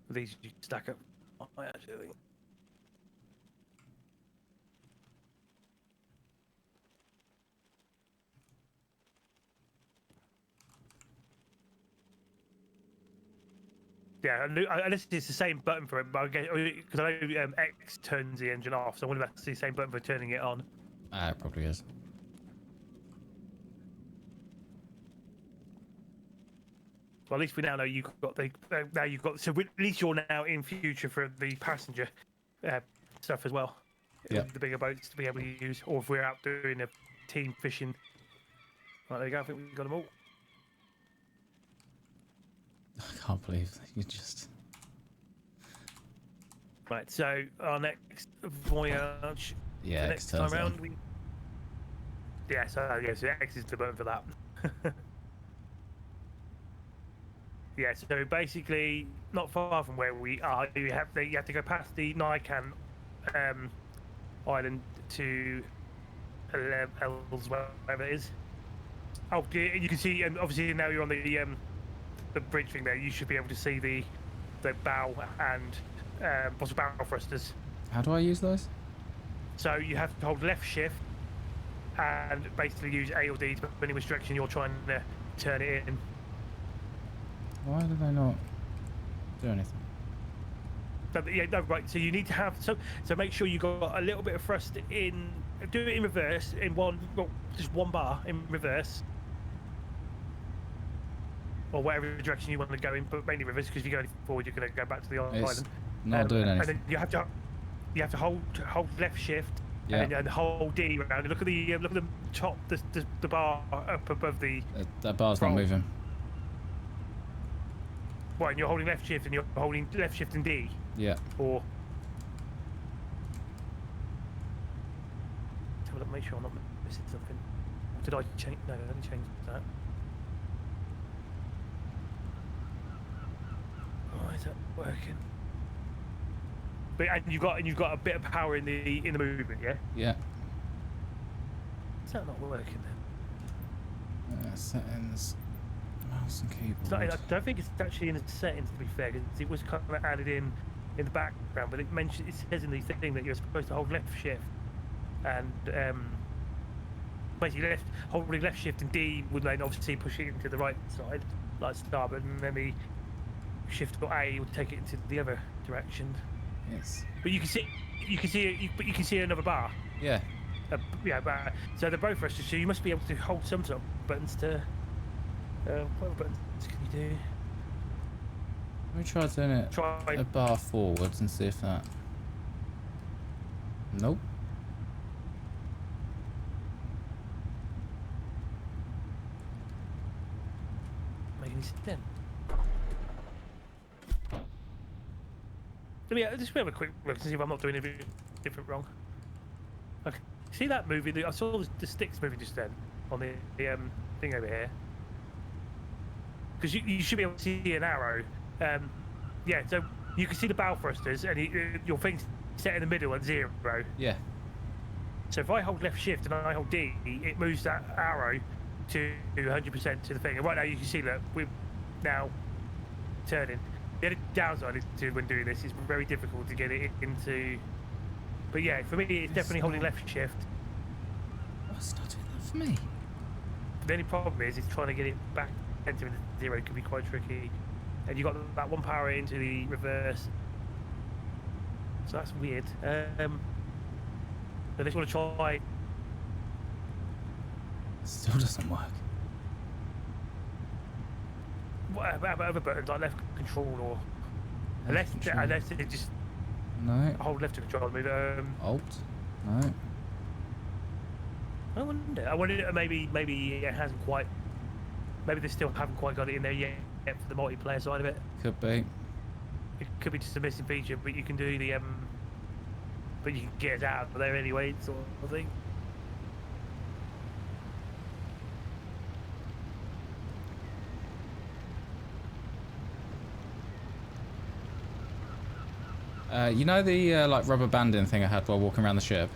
These you stack up. I actually. Yeah, unless it's the same button for it, but because I know X turns the engine off, so I wonder if that's the same button for turning it on. It probably is. Well, at least we now know you've got the now you've got, so at least you're now in future for the passenger stuff as well. Yeah. The bigger boats to be able to use, or if we're out doing a team fishing. Right, there you go. I think we've got them all. I can't believe you just. Right, so our next voyage. Yeah, next time round. So X is the button for that. Yeah, so basically, not far from where we are, you have to go past the Nikan island to Els, whatever it is. Oh, you can see, and obviously now you're on the bridge thing there. You should be able to see the bow and possible bow thrusters. How do I use those? So you have to hold left shift and basically use A or D depending which direction you're trying to turn it in. Why do they not do anything? Yeah, no, right. So you need to have so make sure you got a little bit of thrust in. Do it in reverse in just one bar in reverse, or whatever direction you want to go in, but mainly reverse because if you go forward, you're going to go back to the island. Not doing anything. And then you have to hold left shift. Yeah. And hold D around. And look at the top, the bar up above the. That bar's not moving. Right, and you're holding left shift and you're holding left shift and D. Yeah. Or. Make sure I'm not missing something. Did I change? No, I didn't change that. Why is that working? But and you've got a bit of power in the movement, yeah. Yeah. Is that not working then? Settings. Mouse and keyboard. I don't think it's actually in the settings, to be fair, because it was kind of added in the background. But it says in the thing that you're supposed to hold left shift, and basically holding left shift and D would then obviously push it into the right side, like starboard, and then the shift or A would take it into the other direction. Yes. But you can see another bar. Yeah. Yeah, but so they're both thrusters, so you must be able to hold some sort of buttons to. What buttons can you do? Let me try doing it a bar forwards and see if that... Nope. Making sense. Just have a quick look to see if I'm not doing anything different wrong. Okay. See that movie? I saw the sticks moving just then on the thing over here. Because you should be able to see an arrow. Yeah, so you can see the bow thrusters, and your thing's set in the middle at 0. Yeah. So if I hold left shift and I hold D, it moves that arrow to 100% to the thing. And right now you can see that we're now turning. The only downside is to when doing this, it's very difficult to get it into. But yeah, for me, it's definitely holding left shift. What's not doing that for me? The only problem is trying to get it back into 0 can be quite tricky. And you got that one power into the reverse. So that's weird. But I just want to try. Still doesn't work. What about other buttons like left control or unless it just no hold left to control move. Alt. No. I wonder maybe it hasn't quite. Maybe they still haven't quite got it in there yet for the multiplayer side of it. Could be. It could be just a missing feature, but you can do the but you can get it out of there anyway, sort of thing. You know the like rubber banding thing I had while walking around the ship?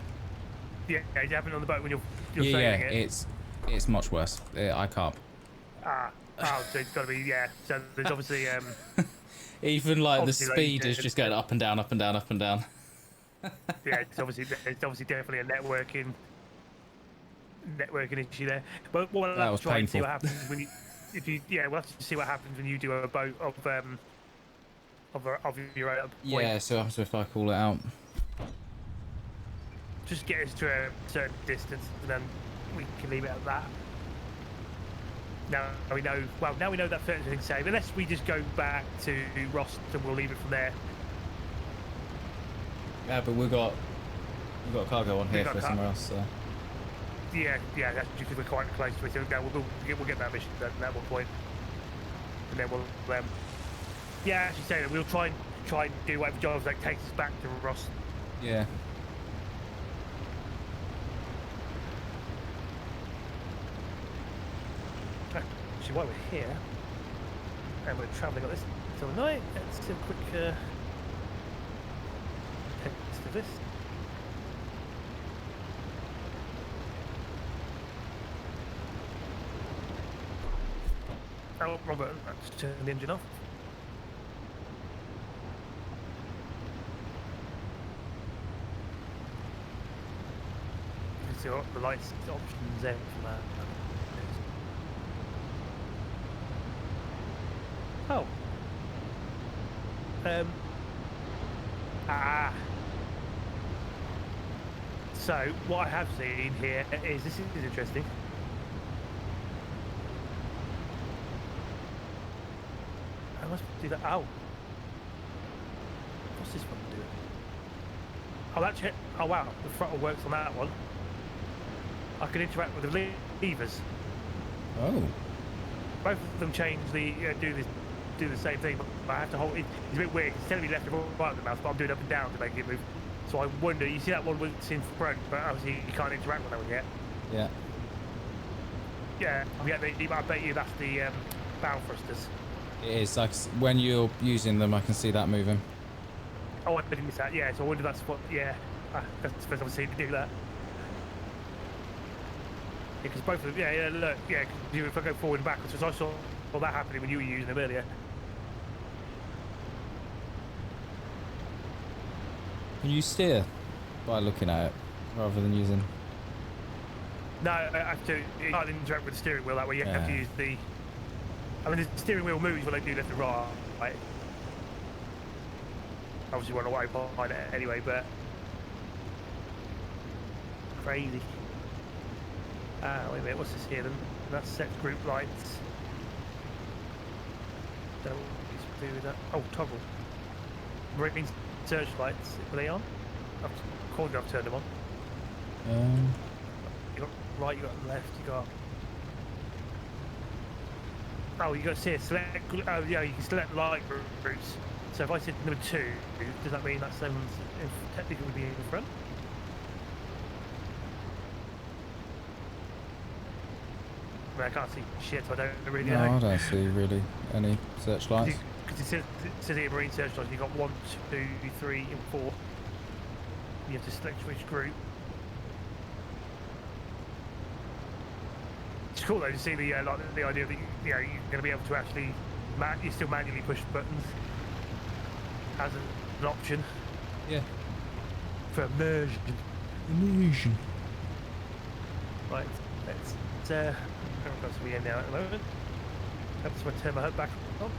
Yeah, it's happening on the boat when you're yeah, sailing it. It's much worse. I can't. So it's got to be So there's obviously even like the speed is just going up and down, up and down, up and down. Yeah, it's obviously definitely a networking issue there. But we'll have to try and see what happens when we'll have to see what happens when you do a boat of your own. Yeah, so if I call it out. Just get us to a certain distance, and then we can leave it at that. Now we know. Well, now we know that certain things save. Unless we just go back to Ross, and we'll leave it from there. Yeah, but we've got cargo on here for somewhere else. So. Yeah, that's because we're quite close to it. So now we'll get that mission done at one point, and then we'll actually say that we'll try and do whatever jobs that takes us back to Ross. Yeah. Actually, while we're here and we're travelling on this till the night, let's do a quick test of this. Oh, wrong button. Let's turn the engine off. You can see what the lights options there for that. Oh. So what I have seen here is this is interesting. I must do that. Oh. What's this one doing? Oh, that's it. Oh wow, the throttle works on that one. I can interact with the levers. Oh. Both of them change the do the same thing, but I have to hold it. It's a bit weird. It's telling me left and right with the mouse, but I'm doing up and down to make it move. So I wonder. You see that one was in front, but obviously you can't interact with that one yet. Yeah. Yeah. I bet you that's the bow thrusters. It is. Like when you're using them, I can see that moving. Oh, I didn't miss that. Yeah. So I wonder that's what. Yeah. That's the first I've seen to do that. Because both of them. Yeah. Look. Yeah. If I go forward and backwards, because I saw all that happening when you were using them earlier. Can you steer by looking at it rather than using? No, I have to. You can't interact with the steering wheel that way. You have to use the. I mean, the steering wheel moves when I do left and right. Right? Obviously, we're on a way behind it anyway, but crazy. Wait a minute. What's this here then? That's set group lights. Don't know what he's to do with that. Oh, toggle. Marine searchlights, were they on? According to I've turned them on. You got right, you got left, you got. Oh, you got to see it. Select. Oh, yeah, you can select light routes. So if I said number 2, does that mean that someone's technically would be in front? I mean, I can't see shit. I don't really know. No, I don't see really any searchlights. Because it says here marine searchlights. You've got 1, 2, 3, and 4. You have to select which group. It's cool though to see the like the idea that you're going to be able to actually you still manually push buttons as an option. Yeah. For immersion. Immersion. Right. Let's. I'm going to be in now at the moment. That's when I turn my head back on.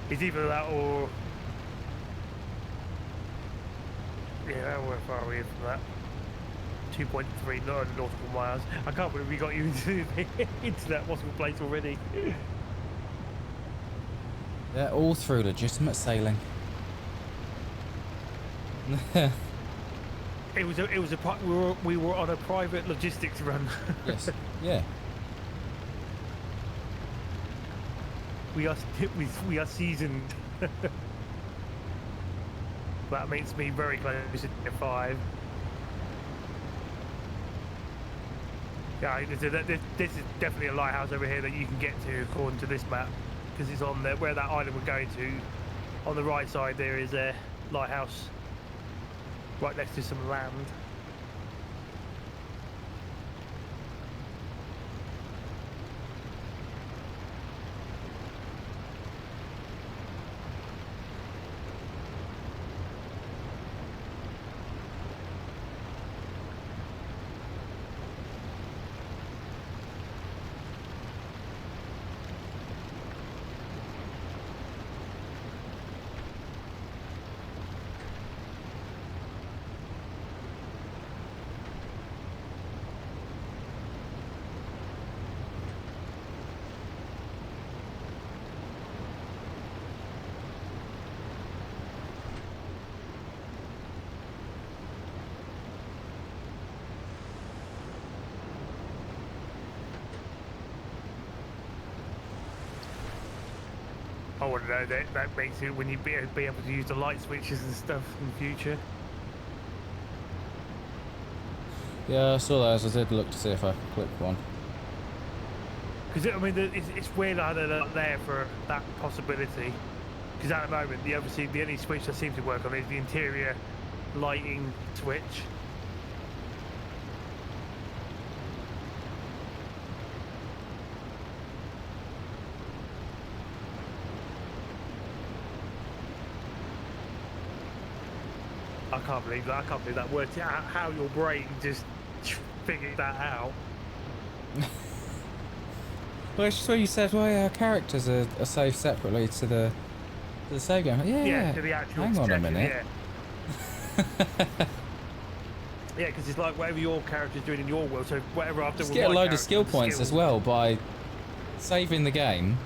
It's either that or. Yeah, how far are we from that? 2.3 nautical miles. I can't believe we got you into that possible place already. They're all through legitimate sailing. It was a we were on a private logistics run. Yes. Yeah. We are seasoned. That makes me very close to 5. Yeah, this is definitely a lighthouse over here that you can get to according to this map, because it's on there where that island we're going to. On the right side there is a lighthouse right next to some land. I want to know that makes it when you be able to use the light switches and stuff in the future. Yeah, I saw those. I did look to see if I could click one. Because I mean, it's weird how they're not there for that possibility. Because at the moment, the only switch that seems to work on is the interior lighting switch. I can't believe that. I can't believe that worked. How your brain just figured that out. Well, it's just where you said, well, yeah, our characters are saved separately to the save game. Yeah, to the actual hang on a section, minute. Yeah, because it's like whatever your character's doing in your world, so whatever I've done Just with get a my load of skill character, points as well by saving the game.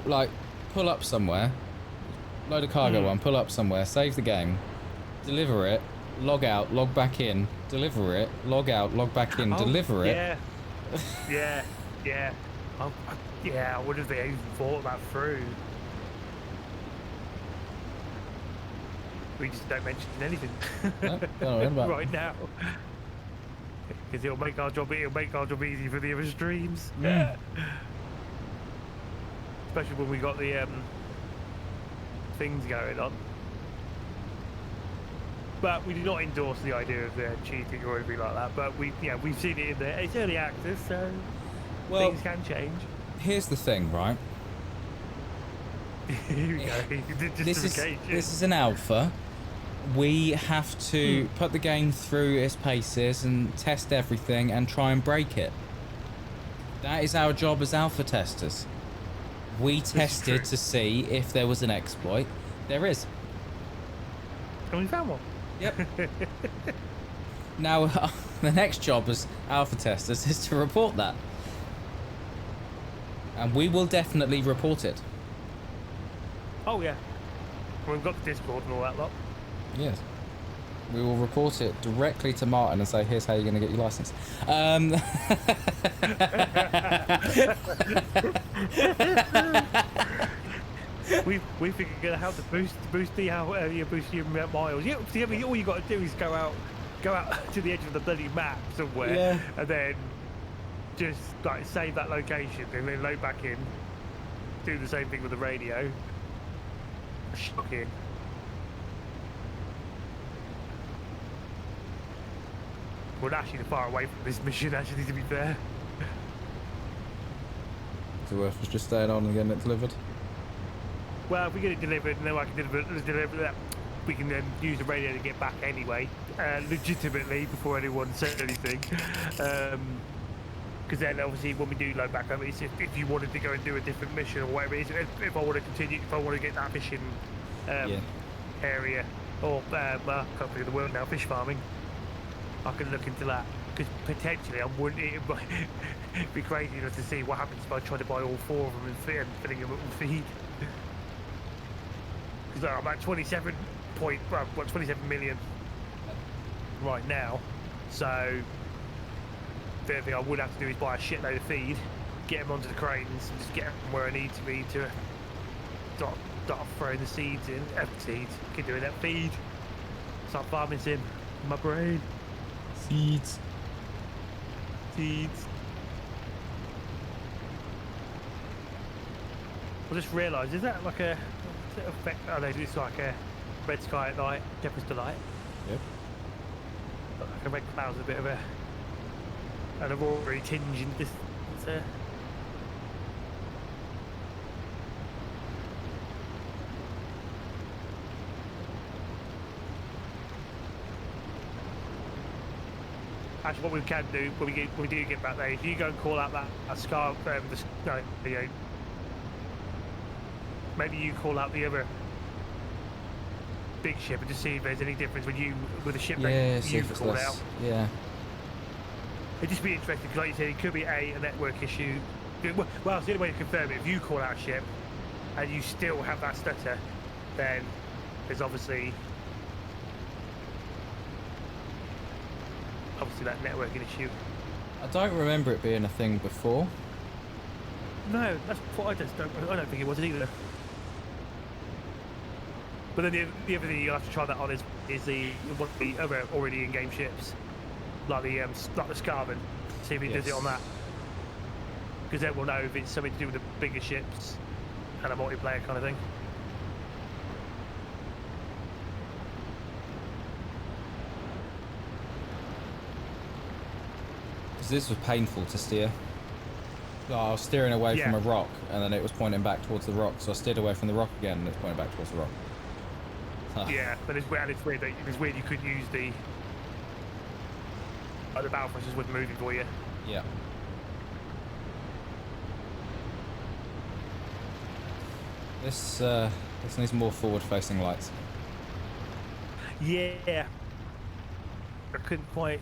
Like, pull up somewhere, load of cargo on, pull up somewhere, save the game, deliver it, log out, log back in, deliver it, log out, log back in, deliver it. Yeah, yeah. I wonder if they even thought that through. We just don't mention anything No, don't worry about it. right now, because it'll make our job easy for the other streams. Yeah. Especially when we got the things going on. But we do not endorse the idea of cheating or anything like that. But we've seen it in there. It's early access, so things can change. Here's the thing, right? Here we go. This is an alpha. We have to put the game through its paces and test everything and try and break it. That is our job as alpha testers. We tested to see if there was an exploit. There is. And we found one. Yep. Now, the next job as alpha testers is to report that. And we will definitely report it. Oh yeah. We've got the Discord and all that lot. Yes. We will report it directly to Martin and say, here's how you're going to get your license. We figured out how to boost your miles. Yeah, see, I mean, all you got to do is go out to the edge of the bloody map somewhere, and then just like save that location, and then load back in. Do the same thing with the radio. Shocking. We're actually far away from this mission, actually, to be fair. Is it worth us just staying on and getting it delivered? Well, if we get it delivered, and then I can deliver that, we can then use the radio to get back anyway, legitimately, before anyone says anything. Because then, obviously, when we do load back up, it's if you wanted to go and do a different mission or whatever it is, if I want to continue, if I want to get that fishing area, or, well, I can't think of the word now, fish farming, I can look into that. Because potentially, I wouldn't, it'd be crazy enough to see what happens if I try to buy all 4 of them and filling them up with feed. Because I'm at 27 million right now, so the only thing I would have to do is buy a shitload of feed, get them onto the cranes, and just get them where I need to be to start throwing the seeds in. Seeds, keep doing that feed. Start farming sim in my brain. Seeds. I just realised, is that like a effect? Oh no, it's like a red sky at night, Shepherd's Delight. Yep. Like a red cloud's a bit of an aurora tinge in the distance there. Actually, what we can do when we do get back there, if you go and call out that scar, maybe you call out the other big ship and just see if there's any difference with the ship that you've called out. Yeah. It'd just be interesting because, like you said, it could be a network issue. Well, it's the only way to confirm it. If you call out a ship and you still have that stutter, then there's obviously that networking issue. I don't remember it being a thing before. No, that's what I don't think it was either. But then the other thing you'll have to try that on is one of the other already in-game ships, like the Scarven. See if he does it on that, because then we'll know if it's something to do with the bigger ships and a multiplayer kind of thing. This was painful to steer. I was steering away from a rock, and then it was pointing back towards the rock, so I steered away from the rock again, and it's pointing back towards the rock. Yeah, but it's weird you couldn't use the bow thrusters wasn't moving for you. Yeah. This needs more forward-facing lights. Yeah. I couldn't quite.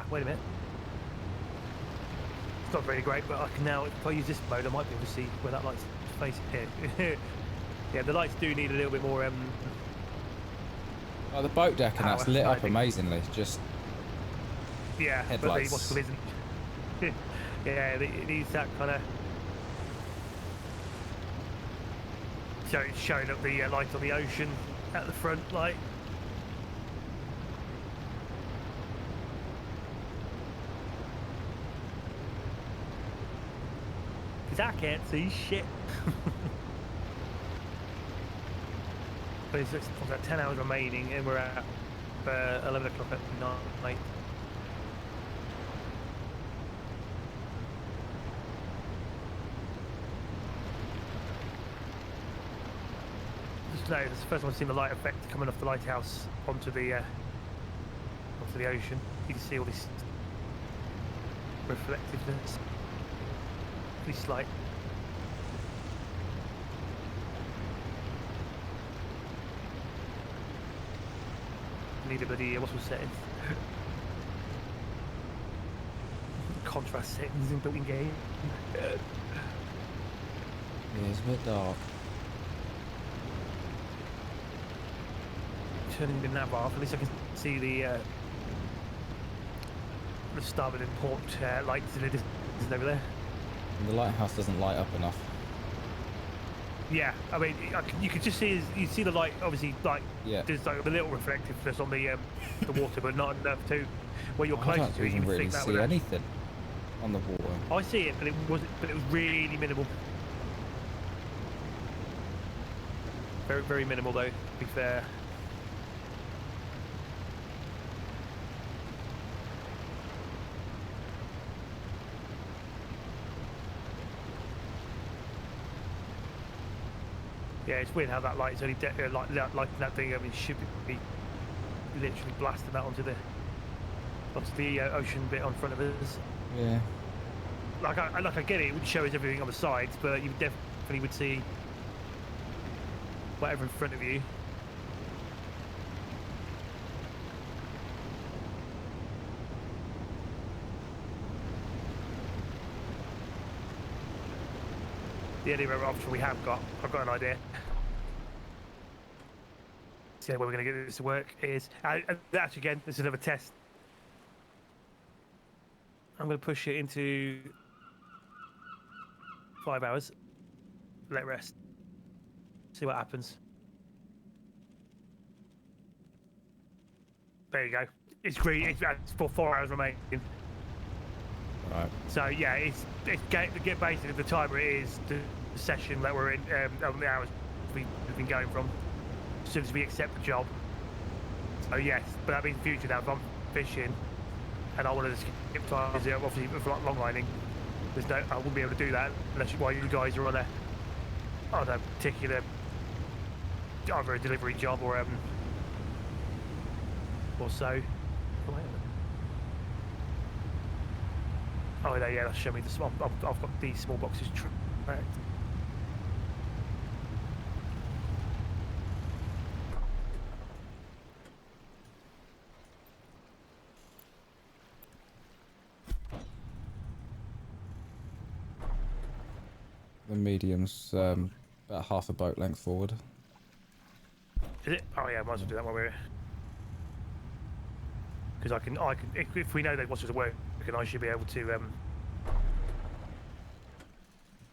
Wait a minute. It's not very great, but I can now, if I use this mode, I might be able to see where that light's facing here. Yeah, the lights do need a little bit more. Oh, the boat deck and that's lit up amazingly. Just headlights. But the what's isn't. Yeah, it needs that kind of. So it's showing up the light on the ocean at the front light. Because I can't see shit. But it's got 10 hours remaining, and we're at 11 o'clock at night. Just notice, it's the first time I've seen the light effect coming off the lighthouse onto the ocean. You can see all this reflectiveness. Pretty slight. Need a bloody what's the setting? contrast settings in built-in game. Yeah, it's a bit dark. Turning the nav off, at least I can see the starboard and port lights in the distance over there. And the lighthouse doesn't light up enough. Yeah, I mean, you could just see the light. Obviously, like there's like a little reflectiveness on the water, but not enough to where you're closer to it. I don't even really see anything on the water. I see it, but it was really minimal. Very, very minimal, though. To be fair. Yeah, it's weird how that light's only lighting that thing. I mean, should be literally blasting that onto the ocean bit on front of us. Yeah. Like I get it. It would show us everything on the sides, but you definitely would see whatever in front of you. The only other option I've got an idea. So where we're going to get this to work is, actually again, this is another test. I'm going to push it into 5 hours, let it rest, see what happens. There you go. It's green. It's for 4 hours remaining. Right. So yeah, it's get basically the timer is the session that we're in, the hours we've been going from as soon as we accept the job. So yes, but that means in the future now if I'm fishing and I want to skip times, obviously for like long lining, I wouldn't be able to do that unless while you guys are on a particular either a delivery job or so. Oh yeah, that's showing me the small. I've got these small boxes tracked. The medium's about half a boat length forward. Is it? Oh yeah, I might as well do that while we're here. Because I can if we know that what's to work, I should be able to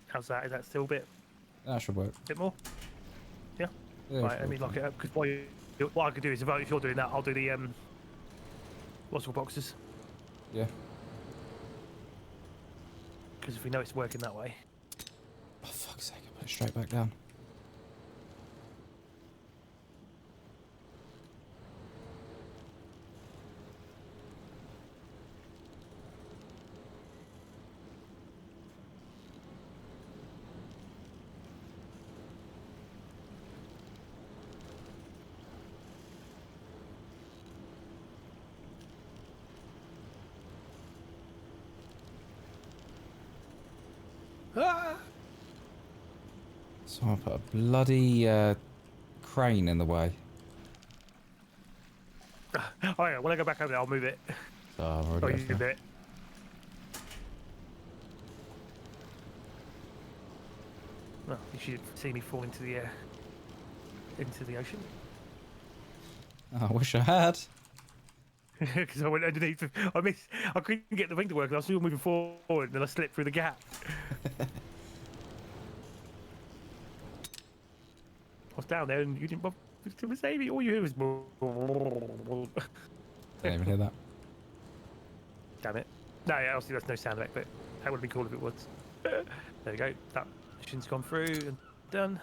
how's that? Is that still a bit? That should work. Bit more? Yeah. Yeah, right, let me lock it up. Because what I could do is if you're doing that, I'll do the what's boxes. Yeah. Because if we know it's working that way. Oh fuck's sake! I put it straight back down. Ah! So I put a bloody crane in the way. Oh yeah, when I go back over there, I'll move it. So I've Oh, already you do it. Well, you should see me fall into the ocean. I wish I had. Because I went underneath. I couldn't get the thing to work. I was still moving forward, and then I slipped through the gap. I was down there, and you didn't bother to save me. All you heard was. Didn't even hear that. Damn it! No, yeah, obviously that's no sound effect, but that would have been cool if it was. There we go. That mission's gone through and done.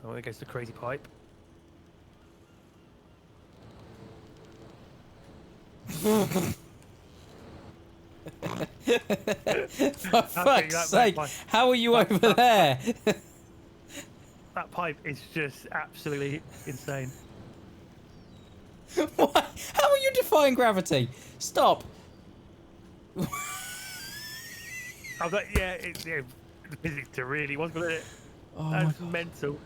Oh, there goes the crazy pipe. For fuck's sake, how are you over there? That pipe is just absolutely insane. Why? How are you defying gravity? Stop. I was like, yeah, the physics really wasn't it? Oh That's mental.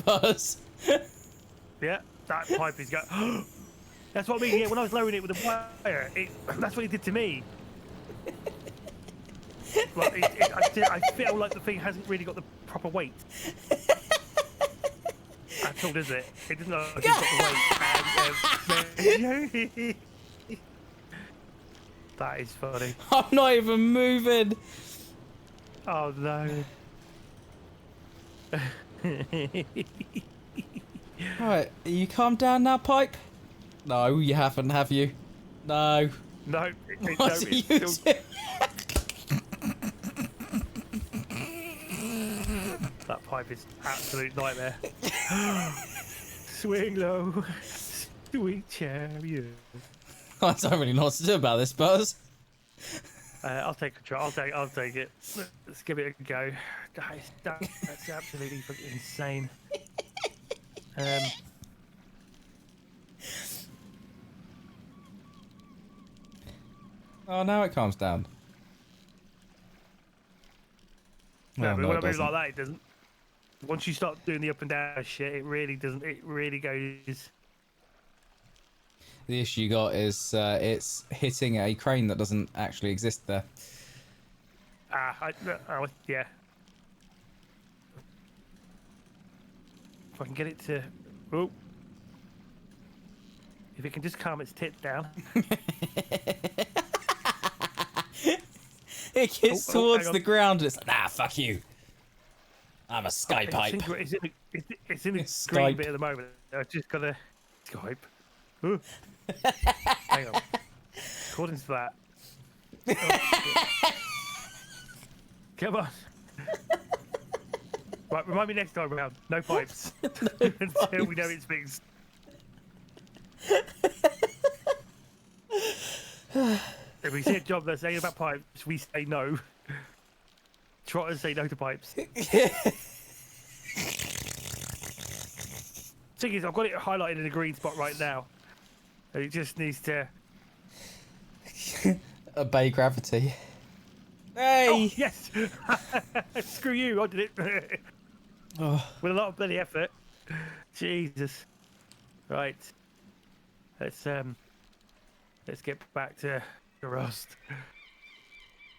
Buzz. Yeah, that pipe is going. That's what I mean. Yeah, when I was lowering it with the wire, that's what it did to me. Well, I feel like the thing hasn't really got the proper weight. At all, does it? It doesn't look like it's got the weight. That is funny. I'm not even moving. Oh no. Right, you calm down now, pipe? No, you haven't, have you? No. No. What are you doing? That pipe is absolute nightmare. Swing low, sweet chariot. I don't really know what to do about this, Buzz. I'll take control. I'll take it. Let's give it a go, guys. That's absolutely fucking insane. Oh, now it calms down. No, but no, when it I move doesn't. like that, it doesn't. Once you start doing the up and down shit, it really doesn't. It really goes. The issue you got is it's hitting a crane that doesn't actually exist there. Yeah. If I can get it to. Oh. If it can just calm its tits down. It gets hang towards on. the ground and it's like, nah, fuck you. I'm a Skype pipe. It's in the It's green Skype. bit at the moment. I've just got to Skype. Ooh. Hang on. According to that. Oh, come on. Right, remind me next time round. No pipes. Until we know it's fixed. If we see a job that's saying about pipes, we say no. Trotters say no to pipes. Thing is, I've got it highlighted in a green spot right now. And it just needs to... Obey gravity. Hey! Oh, yes! Screw you, I did it. Oh. With a lot of bloody effort. Jesus. Right. Let's get back to the rust.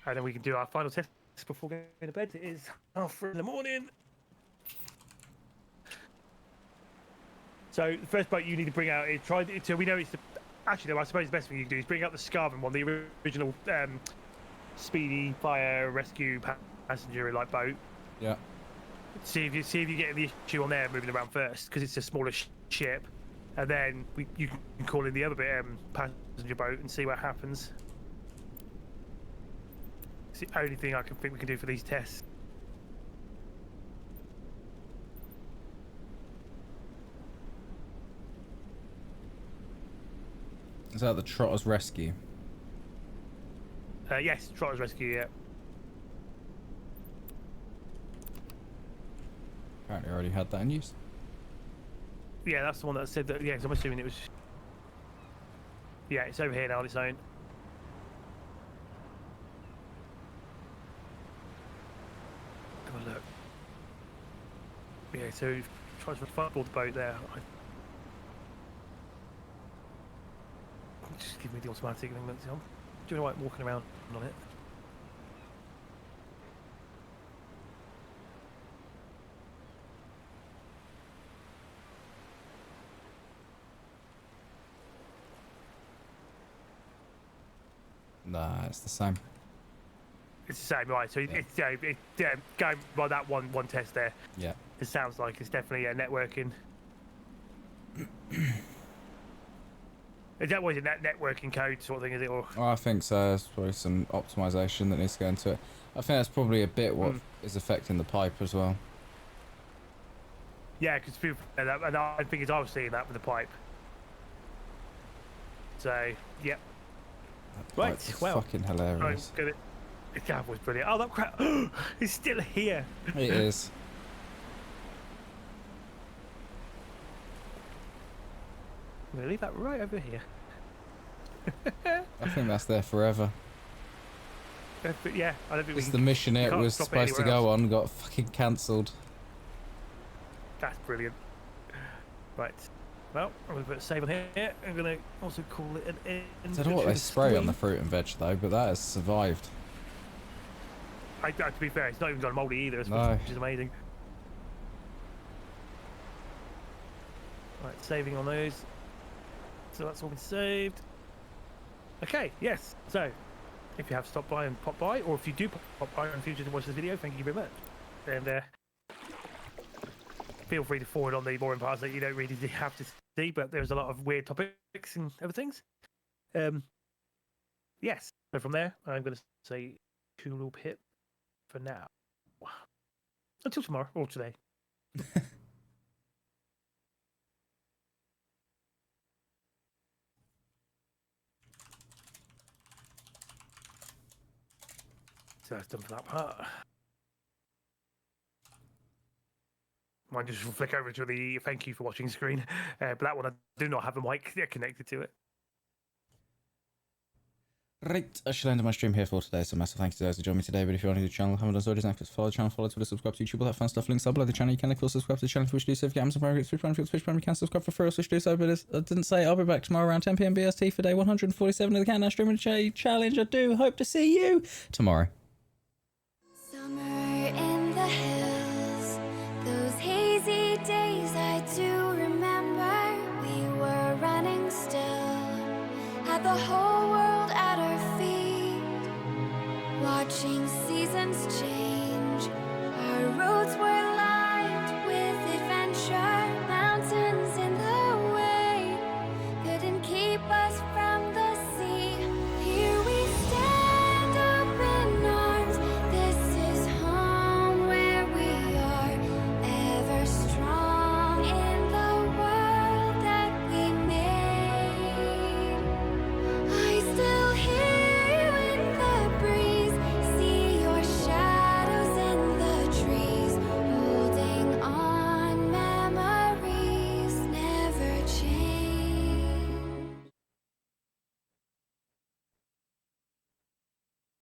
And then we can do our final test before going to bed. It is 3:30 in the morning. So the first boat you need to bring out is try so we know it's the actually no, I suppose the best thing you can do is bring out the Scarvin one, the original speedy fire rescue passenger like boat. Yeah. See if you get the issue on there moving around first because it's a smaller ship, and then you can call in the other bit passenger boat and see what happens. It's the only thing I can think we can do for these tests. Is that the Trotter's Rescue? Yes, Trotter's Rescue, yeah. Apparently I already had that in use. Yeah, that's the one that said that, yeah, 'cause I'm assuming it was... Yeah, it's over here now on its own. Have a look. Yeah, so try to fireball the boat there. Just give me the automatic thing that's on. Doing alright walking around on it. Nah, it's the same. It's the same, right? So it's going by that one test there. Yeah. It sounds like it's definitely networking. Is that what is it? That networking code sort of thing, is it? Or Well, I think so. There's probably some optimization that needs to go into it. I think that's probably a bit what is affecting the pipe as well. yeah, because people and I think I was seeing that with the pipe. So yep. That Right, pipe is well, fucking hilarious. Good. That was brilliant. Oh, that crap! It's still here. It is. I'm gonna leave that right over here. I think that's there forever. But yeah, I don't think we It's can. the mission it can't was stop it supposed to anywhere go else. on got fucking cancelled. That's brilliant. Right. Well, I'm going to put a save on here. I'm going to also call it an end. I don't know what they spray on the fruit and veg though, but that has survived. To be fair, it's not even got a mouldy either, No. which is amazing. Right, saving on those. So that's all been saved. Okay, yes. So, if you have stopped by and popped by, or if you do pop by in the future to watch this video, thank you very much. And feel free to forward on the boring parts that you don't really have to see, but there's a lot of weird topics and other things. Yes. So from there, I'm going to say cool hit for now. Until tomorrow or today. So that's done for that part. Might just flick over to the thank you for watching screen. But that one I do not have a mic connected to it. Right, I shall end my stream here for today, so massive thanks to those who joined me today. But if you're new to the channel, haven't done so, just follow the channel, follow Twitter, subscribe to YouTube, all that fun stuff. Links are below the channel. You can of course subscribe to the channel if you wish to do so. If you get Amazon Prime, Twitch Prime, you can subscribe for free, also wish to do so. But I didn't say I'll be back tomorrow around 10 PM BST for day 147 of the Countdown Streaming Challenge. I do hope to see you tomorrow. Summer in the hills, those hazy days I do remember. We were running still, had the whole world